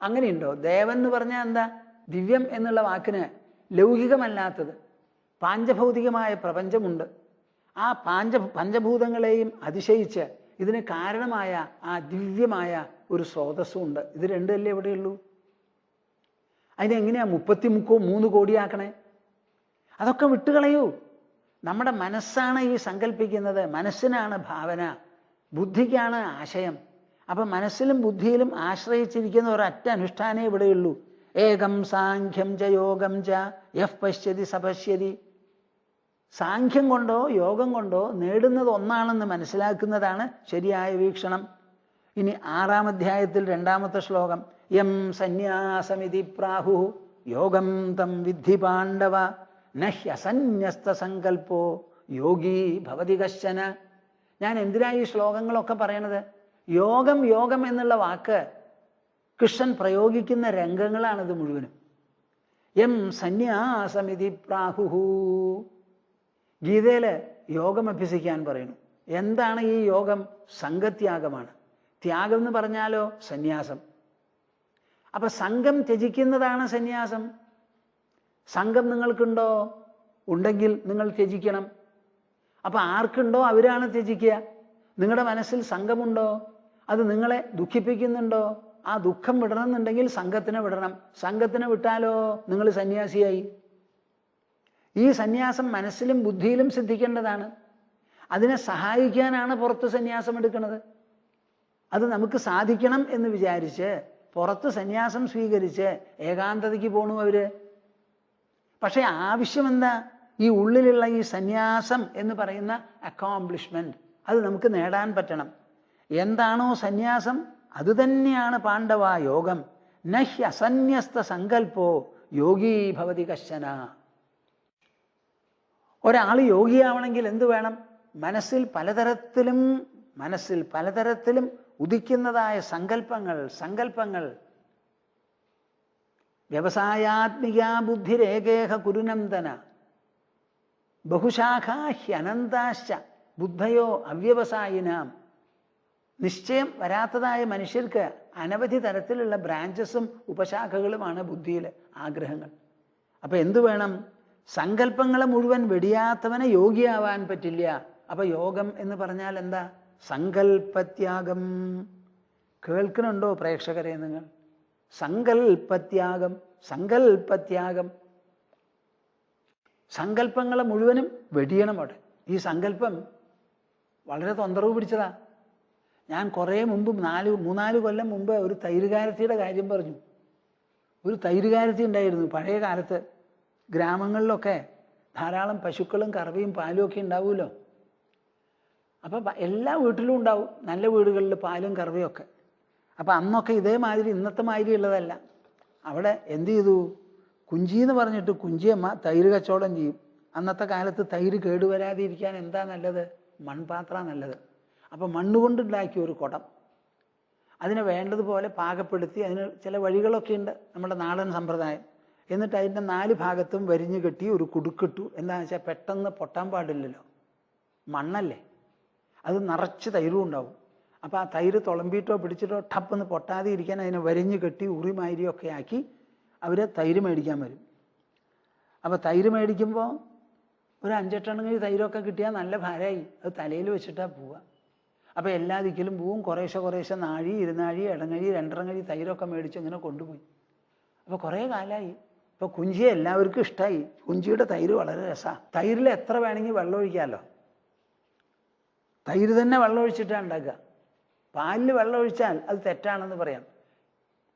അങ്ങനെയുണ്ടോ? ദേവൻ എന്ന് പറഞ്ഞാൽ എന്താ? ദിവ്യം എന്നുള്ള വാക്കിന് ലൗകികമല്ലാത്തത് പാഞ്ചഭൗതികമായ പ്രപഞ്ചമുണ്ട്. ആ പഞ്ചഭൂതങ്ങളെയും അതിശയിച്ച് ഇതിന് കാരണമായ ആ ദിവ്യമായ ഒരു സ്രോതസ്സുണ്ട്. ഇത് രണ്ടല്ലേ ഇവിടെയുള്ളൂ. അതിനെങ്ങനെയാ 33 കോടിയാക്കണേ? അതൊക്കെ വിട്ടുകളയൂ. നമ്മുടെ മനസ്സാണ് ഈ സങ്കല്പിക്കുന്നത്, മനസ്സിനാണ് ഭാവന, ബുദ്ധിക്കാണ് ആശയം. അപ്പൊ മനസ്സിലും ബുദ്ധിയിലും ആശ്രയിച്ചിരിക്കുന്ന ഒരൊറ്റ അനുഷ്ഠാനേ ഇവിടെയുള്ളൂ. ഏകം സാഖ്യം ച യോഗം ച യഃ പശ്യതി സപശ്യതി. സാഖ്യം കൊണ്ടോ യോഗം കൊണ്ടോ നേടുന്നത് ഒന്നാണെന്ന് മനസ്സിലാക്കുന്നതാണ് ശരിയായ വീക്ഷണം. ഇനി 6-ാം അധ്യായത്തിൽ 2-ാമത്തെ ശ്ലോകം. യം സന്യാസമിതി പ്രാഹു യോഗം തം വിദ്ധി പാണ്ഡവ നഹ്യസന്യസ്ത സങ്കൽപ്പോ യോഗീ ഭവതി കശ്ചന. ഞാൻ എന്തിനാ ഈ ശ്ലോകങ്ങളൊക്കെ പറയണത്? യോഗം യോഗം എന്നുള്ള വാക്ക് കൃഷ്ണൻ പ്രയോഗിക്കുന്ന രംഗങ്ങളാണിത് മുഴുവനും. യം സന്യാസമിതി പ്രാഹുഹു. ഗീതയില് യോഗം അഭ്യസിക്കാൻ പറയുന്നു. എന്താണ് ഈ യോഗം? സംഘത്യാഗമാണ്. ത്യാഗം എന്ന് പറഞ്ഞാലോ സന്യാസം. അപ്പൊ സംഘം ത്യജിക്കുന്നതാണ് സന്യാസം. സംഘം നിങ്ങൾക്കുണ്ടോ? ഉണ്ടെങ്കിൽ നിങ്ങൾ ത്യജിക്കണം. അപ്പൊ ആർക്കുണ്ടോ അവരാണ് ത്യജിക്കുക. നിങ്ങളുടെ മനസ്സിൽ സംഘമുണ്ടോ? അത് നിങ്ങളെ ദുഃഖിപ്പിക്കുന്നുണ്ടോ? ആ ദുഃഖം വിടണം എന്നുണ്ടെങ്കിൽ സംഘത്തിനെ വിടണം. സംഘത്തിനെ വിട്ടാലോ നിങ്ങൾ സന്യാസിയായി. ഈ സന്യാസം മനസ്സിലും ബുദ്ധിയിലും സിദ്ധിക്കേണ്ടതാണ്. അതിനെ സഹായിക്കാനാണ് പുറത്ത് സന്യാസം എടുക്കുന്നത്. അത് നമുക്ക് സാധിക്കണം എന്ന് വിചാരിച്ച് പുറത്ത് സന്യാസം സ്വീകരിച്ച് ഏകാന്തതയ്ക്ക് പോണു അവര്. പക്ഷെ ആവശ്യം എന്താ? ഈ ഉള്ളിലുള്ള ഈ സന്യാസം എന്ന് പറയുന്ന അക്കോംപ്ലിഷ്മെന്റ് അത് നമുക്ക് നേടാൻ പറ്റണം. എന്താണോ സന്യാസം അത് തന്നെയാണ് പാണ്ഡവ യോഗം. നഹ്യ അസന്യസ്ത സങ്കൽപ്പോ യോഗീ ഭവതി കശ്ചന. ഒരാൾ യോഗിയാവണമെങ്കിൽ എന്ത് വേണം? മനസ്സിൽ പലതരത്തിലും ഉദിക്കുന്നതായ സങ്കല്പങ്ങൾ. വ്യവസായാത്മിക ബുദ്ധിരേകേഹ കുരുനന്ദന ബഹുശാഖാ ഹ്യനന്താശ്ച ബുദ്ധയോ അവ്യവസായിനാം. നിശ്ചയം വരാത്തതായ മനുഷ്യർക്ക് അനവധി തരത്തിലുള്ള ബ്രാഞ്ചസും ഉപശാഖകളുമാണ് ബുദ്ധിയിലെ ആഗ്രഹങ്ങൾ. അപ്പൊ എന്തു വേണം? സങ്കല്പങ്ങളെ മുഴുവൻ വെടിയാത്തവനെ യോഗിയാവാൻ പറ്റില്ല. അപ്പൊ യോഗം എന്ന് പറഞ്ഞാൽ എന്താ? സങ്കല്പത്യാഗം. കേൾക്കണുണ്ടോ പ്രേക്ഷകരെ നിങ്ങൾ? സങ്കല്പത്യാഗം. സങ്കല്പങ്ങളെ മുഴുവനും വെടിയണം അവിടെ. ഈ സങ്കല്പം വളരെ തൊന്തരവ് പിടിച്ചതാ. ഞാൻ കുറേ മുമ്പ് 3-4 കൊല്ലം മുമ്പ് ഒരു തൈരുകാരത്തിയുടെ കാര്യം പറഞ്ഞു. ഒരു തൈരുകാരത്തി ഉണ്ടായിരുന്നു. പഴയ കാലത്ത് ഗ്രാമങ്ങളിലൊക്കെ ധാരാളം പശുക്കളും കറവയും പാലും ഒക്കെ ഉണ്ടാവുമല്ലോ. അപ്പം എല്ലാ വീട്ടിലും ഉണ്ടാവും, നല്ല വീടുകളിൽ പാലും കറവയും ഒക്കെ. അപ്പം അന്നൊക്കെ ഇതേമാതിരി ഇന്നത്തെ മാതിരി ഉള്ളതല്ല. അവിടെ എന്ത് ചെയ്തു? കുഞ്ചി എന്ന് പറഞ്ഞിട്ട് കുഞ്ചിയമ്മ തൈര് കച്ചവടം ചെയ്യും. അന്നത്തെ കാലത്ത് തൈര് കേടുവരാതെ ഇരിക്കാൻ എന്താ നല്ലത്? മൺപാത്രം നല്ലത്. അപ്പം മണ്ണുകൊണ്ടുണ്ടാക്കിയ ഒരു കുടം, അതിനെ വേണ്ടതുപോലെ പാകപ്പെടുത്തി, അതിന് ചില വഴികളൊക്കെ ഉണ്ട് നമ്മുടെ നാടൻ സമ്പ്രദായം. എന്നിട്ട് അതിൻ്റെ 4 ഭാഗത്തും വരിഞ്ഞു കെട്ടി ഒരു കുടുക്കിട്ടു. എന്താണെന്ന് വെച്ചാൽ പെട്ടെന്ന് പൊട്ടാൻ പാടില്ലല്ലോ, മണ്ണല്ലേ. അത് നിറച്ച് തൈരും ഉണ്ടാവും. അപ്പോൾ ആ തൈര് തുളമ്പിയിട്ടോ പിടിച്ചിട്ടോ ടപ്പെന്ന് പൊട്ടാതെ ഇരിക്കാൻ അതിനെ വരിഞ്ഞ് കെട്ടി ഉറിമാരിയൊക്കെ ആക്കി അവർ തൈര് മേടിക്കാൻ വരും. അപ്പോൾ തൈര് മേടിക്കുമ്പോൾ ഒരു 5-8 എണ്ണം തൈരൊക്കെ കിട്ടിയാൽ നല്ല ഭാരമായി. അത് തലയിൽ വെച്ചിട്ടാണ് പോവുക. അപ്പോൾ എല്ലാ ദിക്കിലും പോവും. കുറേശ്ശെ നാഴി, ഇരുനാഴി, ഇടങ്ങഴി, 2 തൈരൊക്കെ മേടിച്ച് ഇങ്ങനെ കൊണ്ടുപോയി. അപ്പോൾ കുറേ കാലമായി. ഇപ്പോൾ കുഞ്ചിയെ എല്ലാവർക്കും ഇഷ്ടമായി. കുഞ്ചിയുടെ തൈര് വളരെ രസമാണ്. തൈരിൽ എത്ര വേണമെങ്കിൽ വെള്ളം ഒഴിക്കാമല്ലോ. തൈര് തന്നെ വെള്ളം ഒഴിച്ചിട്ടാണ് ഉണ്ടാക്കുക. പാലിൽ വെള്ളം ഒഴിച്ചാൽ അത് തെറ്റാണെന്ന് പറയാം.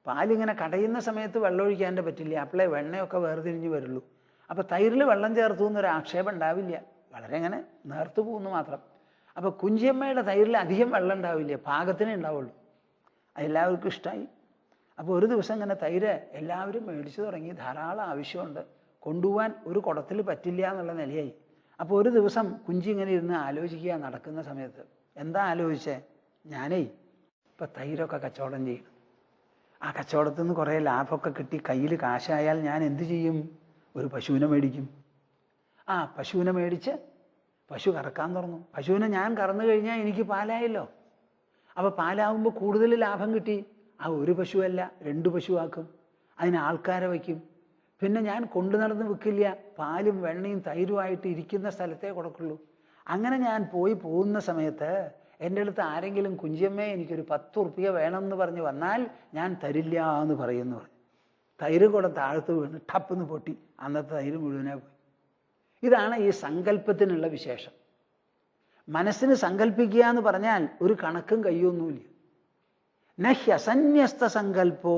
പാലിങ്ങനെ കടയുന്ന സമയത്ത് വെള്ളം ഒഴിക്കാൻ്റെ പറ്റില്ല. അപ്പോഴേ വെണ്ണയൊക്കെ വേർതിരിഞ്ഞ് വരുള്ളൂ. അപ്പോൾ തൈരിൽ വെള്ളം ചേർത്തു എന്നൊരു ആക്ഷേപം ഉണ്ടാവില്ല. വളരെ ഇങ്ങനെ നേർത്തു പോകുന്നു മാത്രം. അപ്പോൾ കുഞ്ചിയമ്മയുടെ തൈരിൽ അധികം വെള്ളം ഉണ്ടാവില്ല, പാകത്തിനേ ഉണ്ടാവുള്ളൂ. അതെല്ലാവർക്കും ഇഷ്ടമായി. അപ്പോൾ ഒരു ദിവസം ഇങ്ങനെ തൈര് എല്ലാവരും മേടിച്ചു തുടങ്ങി. ധാരാളം ആവശ്യമുണ്ട്, കൊണ്ടുപോകാൻ ഒരു കുടത്തിൽ പറ്റില്ല എന്നുള്ള നിലയായി. അപ്പോൾ ഒരു ദിവസം കുഞ്ചി ഇങ്ങനെ ഇരുന്ന് ആലോചിക്കുക നടക്കുന്ന സമയത്ത്. എന്താ ആലോചിച്ചേ? ഞാനേ ഇപ്പം തൈരൊക്കെ കച്ചവടം ചെയ്യണം. ആ കച്ചവടത്തിൽ നിന്ന് കുറേ ലാഭമൊക്കെ കിട്ടി കയ്യിൽ കാശായാൽ ഞാൻ എന്ത് ചെയ്യും? ഒരു പശുവിനെ മേടിക്കും. ആ പശുവിനെ മേടിച്ച് പശു കറക്കാൻ തുടങ്ങും. പശുവിനെ ഞാൻ കറന്നു കഴിഞ്ഞാൽ എനിക്ക് പാലായല്ലോ. അപ്പോൾ പാലാവുമ്പോൾ കൂടുതൽ ലാഭം കിട്ടി. ആ ഒരു പശുവല്ല 2 പശുവാക്കും. അതിന് ആൾക്കാരെ വയ്ക്കും. പിന്നെ ഞാൻ കൊണ്ടു നടന്ന് വിൽക്കില്ല. പാലും വെണ്ണയും തൈരുമായിട്ട് ഇരിക്കുന്ന സ്ഥലത്തേ കൊടുക്കുള്ളൂ. അങ്ങനെ ഞാൻ പോകുന്ന സമയത്ത് എൻ്റെ അടുത്ത് ആരെങ്കിലും കുഞ്ചിയമ്മേ എനിക്കൊരു 10 ഉറുപ്പിക വേണമെന്ന് പറഞ്ഞ് വന്നാൽ ഞാൻ തരില്ല എന്ന് പറയുമെന്ന് പറഞ്ഞു. തൈര് കൂടെ താഴത്ത് വീണ് ടപ്പെന്ന് പൊട്ടി. അന്നത്തെ തൈര് മുഴുവനെ പോയി. ഇതാണ് ഈ സങ്കല്പത്തിനുള്ള വിശേഷം. മനസ്സിന് സങ്കല്പിക്കുക എന്ന് പറഞ്ഞാൽ ഒരു കണക്കും കയ്യൊന്നുമില്ല. നഹ്യസന്യസ്ത സങ്കല്പോ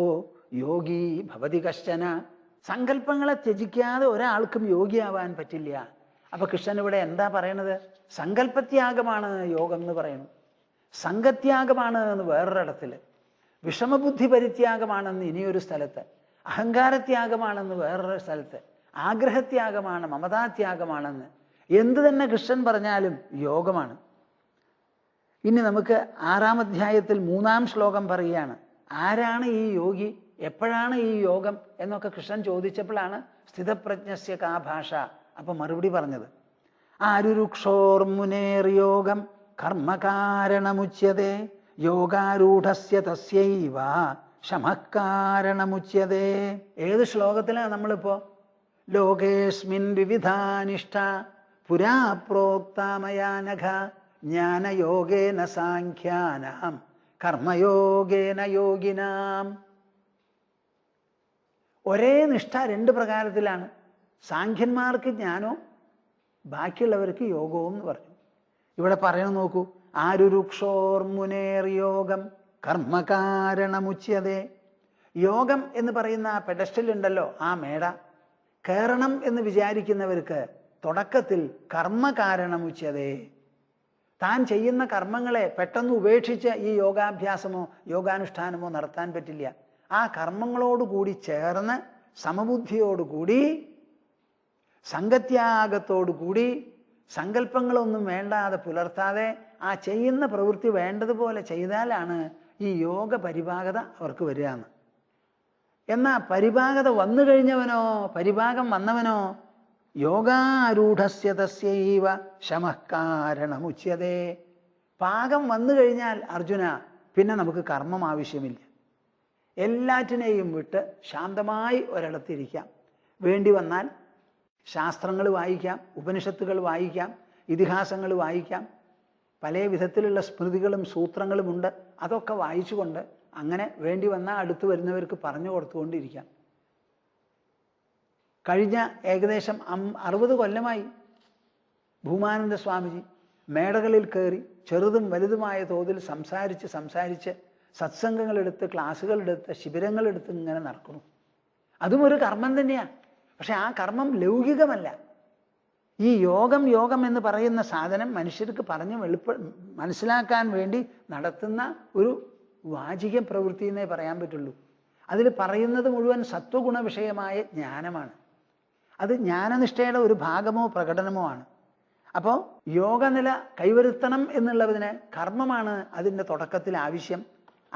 യോഗി ഭവതി കശ്ചന. സങ്കല്പങ്ങളെ ത്യജിക്കാതെ ഒരാൾക്കും യോഗിയാവാൻ പറ്റില്ല. അപ്പൊ കൃഷ്ണൻ ഇവിടെ എന്താ പറയണത്? സങ്കല്പത്യാഗമാണ് യോഗം എന്ന് പറയുന്നു. സംഘത്യാഗമാണ് എന്ന് വേറൊരിടത്തിൽ, വിഷമബുദ്ധി പരിത്യാഗമാണെന്ന് ഇനിയൊരു സ്ഥലത്ത്, അഹങ്കാരത്യാഗമാണെന്ന് വേറൊരു സ്ഥലത്ത്, ആഗ്രഹത്യാഗമാണ്, മമതാത്യാഗമാണെന്ന്. എന്ത് തന്നെ കൃഷ്ണൻ പറഞ്ഞാലും യോഗമാണ്. ഇനി നമുക്ക് 6-ാം അധ്യായത്തിൽ 3-ാം ശ്ലോകം പറയുകയാണ്. ആരാണ് ഈ യോഗി, എപ്പോഴാണ് ഈ യോഗം എന്നൊക്കെ കൃഷ്ണൻ ചോദിച്ചപ്പോഴാണ് സ്ഥിതപ്രജ്ഞസ്യ കാ ഭാഷ അപ്പം മറുപടി പറഞ്ഞത്. ആരുരുക്ഷോർമുനേർ യോഗം കർമ്മകാരണമുച്യതേ യോഗാരൂഢസ്യ തസ്യൈവ ശമഃകാരണമുച്യതേ. ഏത് ശ്ലോകത്തിലാണ് നമ്മളിപ്പോൾ? ലോകേസ്മിൻ വിവിധാനിഷ്ഠ പുരാ പ്രോക്താമയാനഘ ജ്ഞാനയോഗേന സാഖ്യാനാം കർമ്മയോഗേന യോഗിനാം. ഒരേ നിഷ്ഠ 2 പ്രകാരത്തിലാണ്. സാഖ്യന്മാർക്ക് ജ്ഞാനവും ബാക്കിയുള്ളവർക്ക് യോഗവും എന്ന് പറഞ്ഞു. ഇവിടെ പറയണം നോക്കൂ. ആരുരുക്ഷോർമുനേർ യോഗം കർമ്മകാരണമുച്യതേ. യോഗം എന്ന് പറയുന്ന ആ പെഡസ്റ്റൽ ഉണ്ടല്ലോ, ആ മേട കയറണം എന്ന് വിചാരിക്കുന്നവർക്ക് തുടക്കത്തിൽ കർമ്മകാരണമുച്യതേ. താൻ ചെയ്യുന്ന കർമ്മങ്ങളെ പെട്ടെന്ന് ഉപേക്ഷിച്ച് ഈ യോഗാഭ്യാസമോ യോഗാനുഷ്ഠാനമോ നടത്താൻ പറ്റില്ല. ആ കർമ്മങ്ങളോടുകൂടി ചേർന്ന് സമബുദ്ധിയോടുകൂടി സംഘത്യാഗത്തോടുകൂടി സങ്കല്പങ്ങളൊന്നും വേണ്ടാതെ പുലർത്താതെ ആ ചെയ്യുന്ന പ്രവൃത്തി വേണ്ടതുപോലെ ചെയ്താലാണ് ഈ യോഗ പരിഭാഗത അവർക്ക് വരികയെന്ന്. എന്നാൽ പരിഭാഗത വന്നു കഴിഞ്ഞവനോ, പരിഭാഗം വന്നവനോ യോഗാരൂഢസ്യ തസ്യൈവ ശമഃകാരണമുച്യതേ. പാകം വന്നു കഴിഞ്ഞാൽ അർജുന പിന്നെ നമുക്ക് കർമ്മം ആവശ്യമില്ല. എല്ലാറ്റിനെയും വിട്ട് ശാന്തമായി ഒരിടത്തിരിക്കാം. വേണ്ടി വന്നാൽ ശാസ്ത്രങ്ങൾ വായിക്കാം, ഉപനിഷത്തുകൾ വായിക്കാം, ഇതിഹാസങ്ങൾ വായിക്കാം, പല വിധത്തിലുള്ള സ്മൃതികളും സൂത്രങ്ങളുമുണ്ട്. അതൊക്കെ വായിച്ചുകൊണ്ട് അങ്ങനെ വേണ്ടി വന്നാൽ അടുത്ത് വരുന്നവർക്ക് പറഞ്ഞു കൊടുത്തുകൊണ്ടിരിക്കാം. കഴിഞ്ഞ ഏകദേശം 60 കൊല്ലമായി ഭൂമാനന്ദ സ്വാമിജി മേടകളിൽ കയറി ചെറുതും വലുതുമായ തോതിൽ സംസാരിച്ച് സത്സംഗങ്ങളെടുത്ത്, ക്ലാസ്സുകളെടുത്ത്, ശിബിരങ്ങളെടുത്ത് ഇങ്ങനെ നടക്കുന്നു. അതും ഒരു കർമ്മം തന്നെയാണ്. പക്ഷെ ആ കർമ്മം ലൗകികമല്ല. ഈ യോഗം എന്ന് പറയുന്ന സാധനം മനുഷ്യർക്ക് പറഞ്ഞ് മനസ്സിലാക്കാൻ വേണ്ടി നടത്തുന്ന ഒരു വാചിക പ്രവൃത്തി എന്നേ പറയാൻ പറ്റുള്ളൂ. അതിൽ പറയുന്നത് മുഴുവൻ സത്വഗുണ വിഷയമായ ജ്ഞാനമാണ്. അത് ജ്ഞാനനിഷ്ഠയുടെ ഒരു ഭാഗമോ പ്രകടനമോ ആണ്. അപ്പോൾ യോഗനില കൈവരുത്തണം എന്നുള്ളതിന് കർമ്മമാണ് അതിൻ്റെ തുടക്കത്തിൽ ആവശ്യം.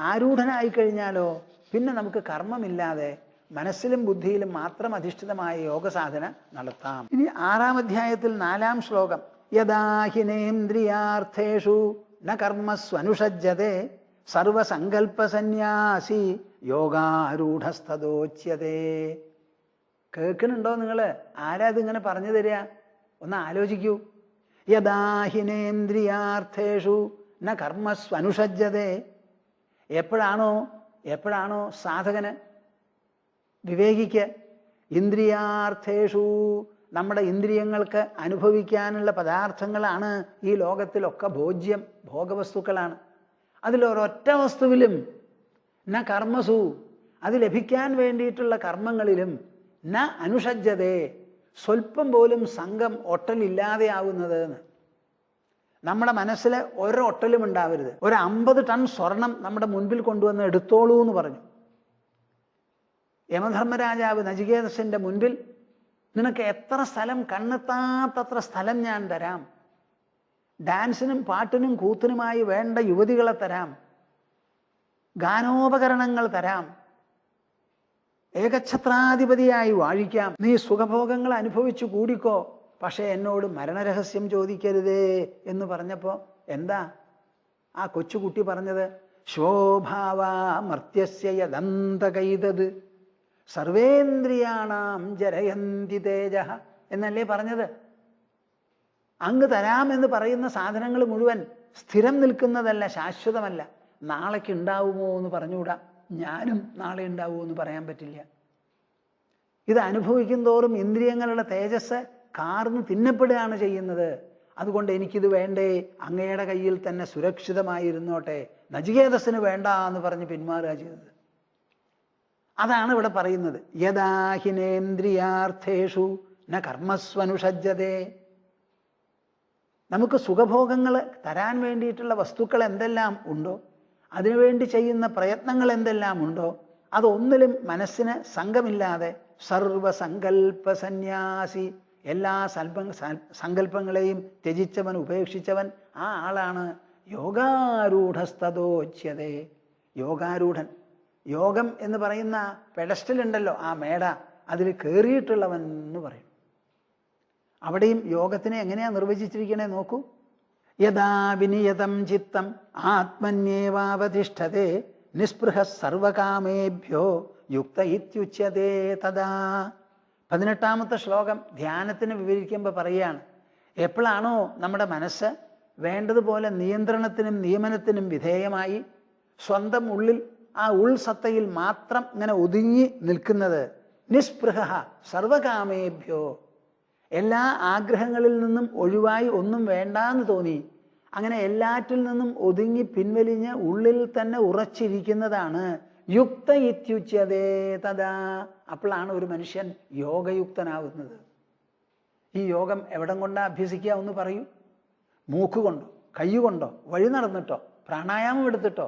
ആരൂഢനായി കഴിഞ്ഞാലോ പിന്നെ നമുക്ക് കർമ്മമില്ലാതെ മനസ്സിലും ബുദ്ധിയിലും മാത്രം അധിഷ്ഠിതമായ യോഗസാധന നടത്താം. ഇനി 6-ാം അധ്യായത്തിൽ 4-ാം ശ്ലോകം. യദാഹിനേന്ദ്രിയാർത്ഥേഷു ന കർമ്മസ്വനുഷജ്യതേ സർവസങ്കല്പസന്യാസി യോഗാരൂഢസ്തദോച്യതേ. കേൾക്കുന്നുണ്ടോ നിങ്ങൾ? ആരാ ഇതിങ്ങനെ പറഞ്ഞു തരിക? ഒന്ന് ആലോചിക്കൂ. യദാഹിനേന്ദ്രിയാർത്ഥേഷു ന കർമ്മസ്വനുഷജ്യതേ. എപ്പോഴാണോ സാധകന് വിവേകിക്ക് ഇന്ദ്രിയാർത്ഥേഷു, നമ്മുടെ ഇന്ദ്രിയങ്ങൾക്ക് അനുഭവിക്കാനുള്ള പദാർത്ഥങ്ങളാണ് ഈ ലോകത്തിലൊക്കെ ഭോജ്യം, ഭോഗവസ്തുക്കളാണ്. അതിലൊരൊറ്റ വസ്തുവിലും ന കർമ്മസു, അത് ലഭിക്കാൻ വേണ്ടിയിട്ടുള്ള കർമ്മങ്ങളിലും ന അനുഷജ്യതേ, സ്വല്പം പോലും സംഘം ഒട്ടലില്ലാതെയാവുന്നത്. നമ്മുടെ മനസ്സിൽ ഒരൊട്ടലും ഉണ്ടാവരുത്. 50 ടൺ സ്വർണം നമ്മുടെ മുൻപിൽ കൊണ്ടുവന്ന് എടുത്തോളൂ എന്ന് പറഞ്ഞു. യമധർമ്മരാജാവ് നചികേതസിന്റെ മുൻപിൽ, നിനക്ക് എത്ര സ്ഥലം, കണ്ണെത്താത്തത്ര സ്ഥലം ഞാൻ തരാം, ഡാൻസിനും പാട്ടിനും കൂത്തിനുമായി വേണ്ട യുവതികളെ തരാം, ഗാനോപകരണങ്ങൾ തരാം, ഏകഛത്രാധിപതിയായി വാഴിക്കാം, നീ സുഖഭോഗങ്ങൾ അനുഭവിച്ചു കൂടിക്കോ, പക്ഷേ എന്നോട് മരണരഹസ്യം ചോദിക്കരുതേ എന്ന് പറഞ്ഞപ്പോ എന്താ ആ കൊച്ചുകുട്ടി പറഞ്ഞത്? ശോഭാവാമർത്യസ്യ യദന്തകൈതത് സർവേന്ദ്രിയാണാം ജരയന്തി തേജഃ എന്നല്ലേ പറഞ്ഞത്? അങ്ങ് തരാമെന്ന് പറയുന്ന സാധനങ്ങൾ മുഴുവൻ സ്ഥിരം നിൽക്കുന്നതല്ല, ശാശ്വതമല്ല. നാളേക്ക് ഉണ്ടാവുമോ എന്ന് പറഞ്ഞുകൂടാ. ഞാനും നാളെ ഉണ്ടാവുമോ എന്ന് പറയാൻ പറ്റില്ല. ഇത് അനുഭവിക്കും തോറും ഇന്ദ്രിയങ്ങളുടെ തേജസ് കാർന്ന് തിന്നപ്പെടുകയാണ് ചെയ്യുന്നത്. അതുകൊണ്ട് എനിക്കിത് വേണ്ടേ, അങ്ങയുടെ കയ്യിൽ തന്നെ സുരക്ഷിതമായിരുന്നോട്ടെ, നചികേതസിന് വേണ്ട എന്ന് പറഞ്ഞ് പിന്മാറുക ചെയ്തത്. അതാണ് ഇവിടെ പറയുന്നത്. യദാഹിനേന്ദ്രിയാർത്ഥേഷു ന കർമ്മസ്വനുഷജ്യതേ. നമുക്ക് സുഖഭോഗങ്ങൾ തരാൻ വേണ്ടിയിട്ടുള്ള വസ്തുക്കൾ എന്തെല്ലാം ഉണ്ടോ, അതിനുവേണ്ടി ചെയ്യുന്ന പ്രയത്നങ്ങൾ എന്തെല്ലാം ഉണ്ടോ, അതൊന്നിലും മനസ്സിന് സംഘമില്ലാതെ സർവസങ്കല്പ സന്യാസി, എല്ലാ സങ്കല്പങ്ങളെയും ത്യജിച്ചവൻ, ഉപേക്ഷിച്ചവൻ, ആ ആളാണ് യോഗാരൂഢസ്തദോച്യതേ. യോഗാരൂഢൻ, യോഗം എന്ന് പറയുന്ന പെഡസ്റ്റൽ ഉണ്ടല്ലോ, ആ മേട, അതിൽ കയറിയിട്ടുള്ളവൻ എന്ന് പറയും. അവിടെയും യോഗത്തിനെ എങ്ങനെയാ നിർവചിച്ചിരിക്കണേ നോക്കൂ. യഥാ വിനിയതം ചിത്തം ആത്മന്യേവാവതിഷ്ഠതേ നിസ്പൃഹ സർവകാമേഭ്യോ യുക്ത ഇത്യുച്യതേ തഥാ. 18ാമത്തെ ശ്ലോകം ധ്യാനത്തിന് വിവരിക്കുമ്പോൾ പറയുകയാണ്, എപ്പോഴാണോ നമ്മുടെ മനസ്സ് വേണ്ടതുപോലെ നിയന്ത്രണത്തിനും നിയമനത്തിനും വിധേയമായി സ്വന്തം ഉള്ളിൽ, ആ ഉൾസത്തയിൽ മാത്രം ഇങ്ങനെ ഒതുങ്ങി നിൽക്കുന്നത്, നിസ്പൃഹ സർവകാമേഭ്യോ, എല്ലാ ആഗ്രഹങ്ങളിൽ നിന്നും ഒഴിവായി ഒന്നും വേണ്ടാന്ന് തോന്നി അങ്ങനെ എല്ലാറ്റിൽ നിന്നും ഒതുങ്ങി പിൻവലിഞ്ഞ് ഉള്ളിൽ തന്നെ ഉറച്ചിരിക്കുന്നതാണ് യുക്ത ഇത്യുച്യതേ തഥാ. അപ്പോഴാണ് ഒരു മനുഷ്യൻ യോഗയുക്തനാവുന്നത്. ഈ യോഗം എവിടം കൊണ്ടാ അഭ്യസിക്കുക ഒന്ന് പറയൂ? മൂക്കുകൊണ്ടോ, കൈകൊണ്ടോ, വഴി നടന്നിട്ടോ, പ്രാണായാമം എടുത്തിട്ടോ,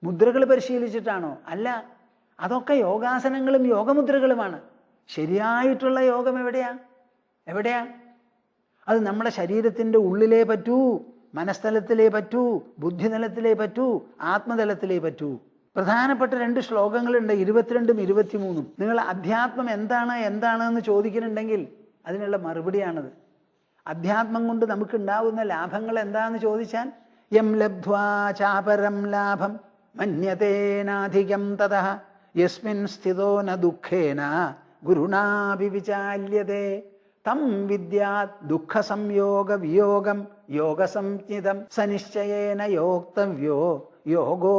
മുദ്രകൾ പരിശീലിച്ചിട്ടാണോ? അല്ല, അതൊക്കെ യോഗാസനങ്ങളും യോഗമുദ്രകളുമാണ്. ശരിയായിട്ടുള്ള യോഗം എവിടെയാ? അത് നമ്മുടെ ശരീരത്തിൻ്റെ ഉള്ളിലേ പറ്റൂ, മനസ്ഥലത്തിലേ പറ്റൂ, ബുദ്ധിതലത്തിലേ പറ്റൂ, ആത്മതലത്തിലേ പറ്റൂ. പ്രധാനപ്പെട്ട 2 ശ്ലോകങ്ങളുണ്ട്, 22ഉം 23ഉം. നിങ്ങൾ അധ്യാത്മം എന്താണെന്ന് ചോദിക്കുന്നുണ്ടെങ്കിൽ അതിനുള്ള മറുപടിയാണത്. അധ്യാത്മം കൊണ്ട് നമുക്കുണ്ടാവുന്ന ലാഭങ്ങൾ എന്താണെന്ന് ചോദിച്ചാൽ, യം ലബ്ധ്വാ ചാപരം ലാഭം മന്യതേനാധികം തതഃ യസ്മിൻ സ്ഥിതോ ന ദുഃഖേന ഗുരുണാപി വിചാല്യതേ തം വിദ്യാത് ദുഃഖ സംയോഗ വിയോഗം യോഗസംജ്ഞിതം സനിശ്ചയേന യോക്തവ്യോ യോഗോ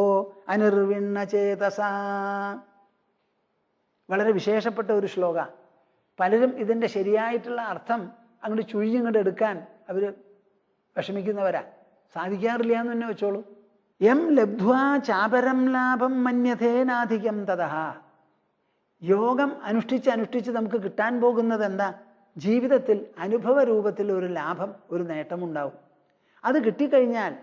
അനിർവിണ്ണ ചേതസാ. വളരെ വിശേഷപ്പെട്ട ഒരു ശ്ലോക. പലരും ഇതിൻ്റെ ശരിയായിട്ടുള്ള അർത്ഥം അങ്ങോട്ട് ചുഴിഞ്ഞിങ്ങോട്ട് എടുക്കാൻ അവർ വിഷമിക്കുന്നവരാ. സാധിക്കാറില്ല എന്ന് തന്നെ വെച്ചോളൂ. യം ലബ്ധ്വാ ചാപരം ലാഭം മന്യഥേനാധികം തതഃ. യോഗം അനുഷ്ഠിച്ച് നമുക്ക് കിട്ടാൻ പോകുന്നത് എന്താ? ജീവിതത്തിൽ അനുഭവ രൂപത്തിൽ ഒരു ലാഭം, ഒരു നേട്ടമുണ്ടാവും. അത് കിട്ടിക്കഴിഞ്ഞാൽ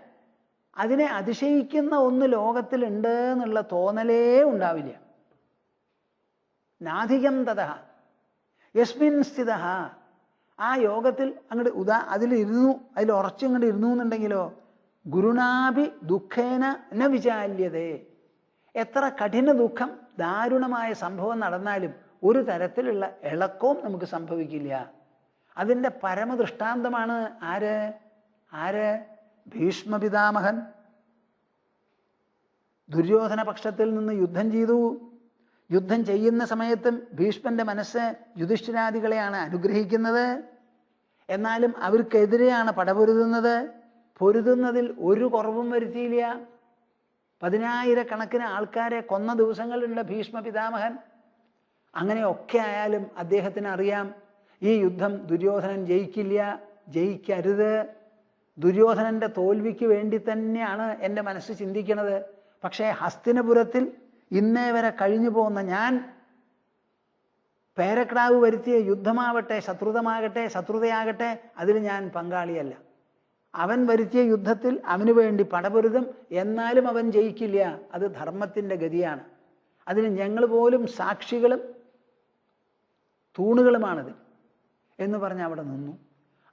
അതിനെ അതിശയിക്കുന്ന ഒന്ന് ലോകത്തിലുണ്ട് എന്നുള്ള തോന്നലേ ഉണ്ടാവില്ല. നാധികം തതഃ യസ്മിൻ സ്ഥിതഃ. ആ യോഗത്തിൽ അങ്ങോട്ട് അതിൽ ഉറച്ചിങ്ങോട്ട് ഇരുന്നു എന്നുണ്ടെങ്കിലോ ഗുരുണാഭി ദുഃഖേന ന വിചാല്യതേ. എത്ര കഠിന ദുഃഖം, ദാരുണമായ സംഭവം നടന്നാലും ഒരു തരത്തിലുള്ള ഇളക്കവും നമുക്ക് സംഭവിക്കില്ല. അതിൻ്റെ പരമദൃഷ്ടാന്തമാണ് ആര്? ഭീഷ്മപിതാമഹൻ ദുര്യോധന പക്ഷത്തിൽ നിന്ന് യുദ്ധം ചെയ്തു. യുദ്ധം ചെയ്യുന്ന സമയത്തും ഭീഷ്മന്റെ മനസ്സ് യുധിഷ്ഠിരാദികളെയാണ് അനുഗ്രഹിക്കുന്നത്. എന്നാലും അവർക്കെതിരെയാണ് പടപൊരുതുന്നത്. പൊരുതുന്നതിൽ ഒരു കുറവും വരുത്തിയില്ല. 10,000 ആൾക്കാരെ കൊന്ന ദിവസങ്ങളുണ്ട് ഭീഷ്മ പിതാമഹൻ. അങ്ങനെയൊക്കെ ആയാലും അദ്ദേഹത്തിന് അറിയാം, ഈ യുദ്ധം ദുര്യോധനൻ ജയിക്കില്ല, ജയിക്കരുത്. ദുര്യോധനന്റെ തോൽവിക്ക് വേണ്ടി തന്നെയാണ് എൻ്റെ മനസ്സ് ചിന്തിക്കുന്നത്. പക്ഷേ ഹസ്തിനപുരത്തിൽ ഇന്നേ വരെ കഴിഞ്ഞു പോകുന്ന ഞാൻ പേരക്ടാവ് വരുത്തിയ യുദ്ധമാവട്ടെ, ശത്രുതയാകട്ടെ, അതിൽ ഞാൻ പങ്കാളിയല്ല. അവൻ വരുത്തിയ യുദ്ധത്തിൽ അവന് വേണ്ടി പടപൊരുതും, എന്നാലും അവൻ ജയിക്കില്ല. അത് ധർമ്മത്തിൻ്റെ ഗതിയാണ്. അതിന് ഞങ്ങൾ പോലും സാക്ഷികളും തൂണുകളുമാണിത് എന്ന് പറഞ്ഞ് അവിടെ നിന്നു.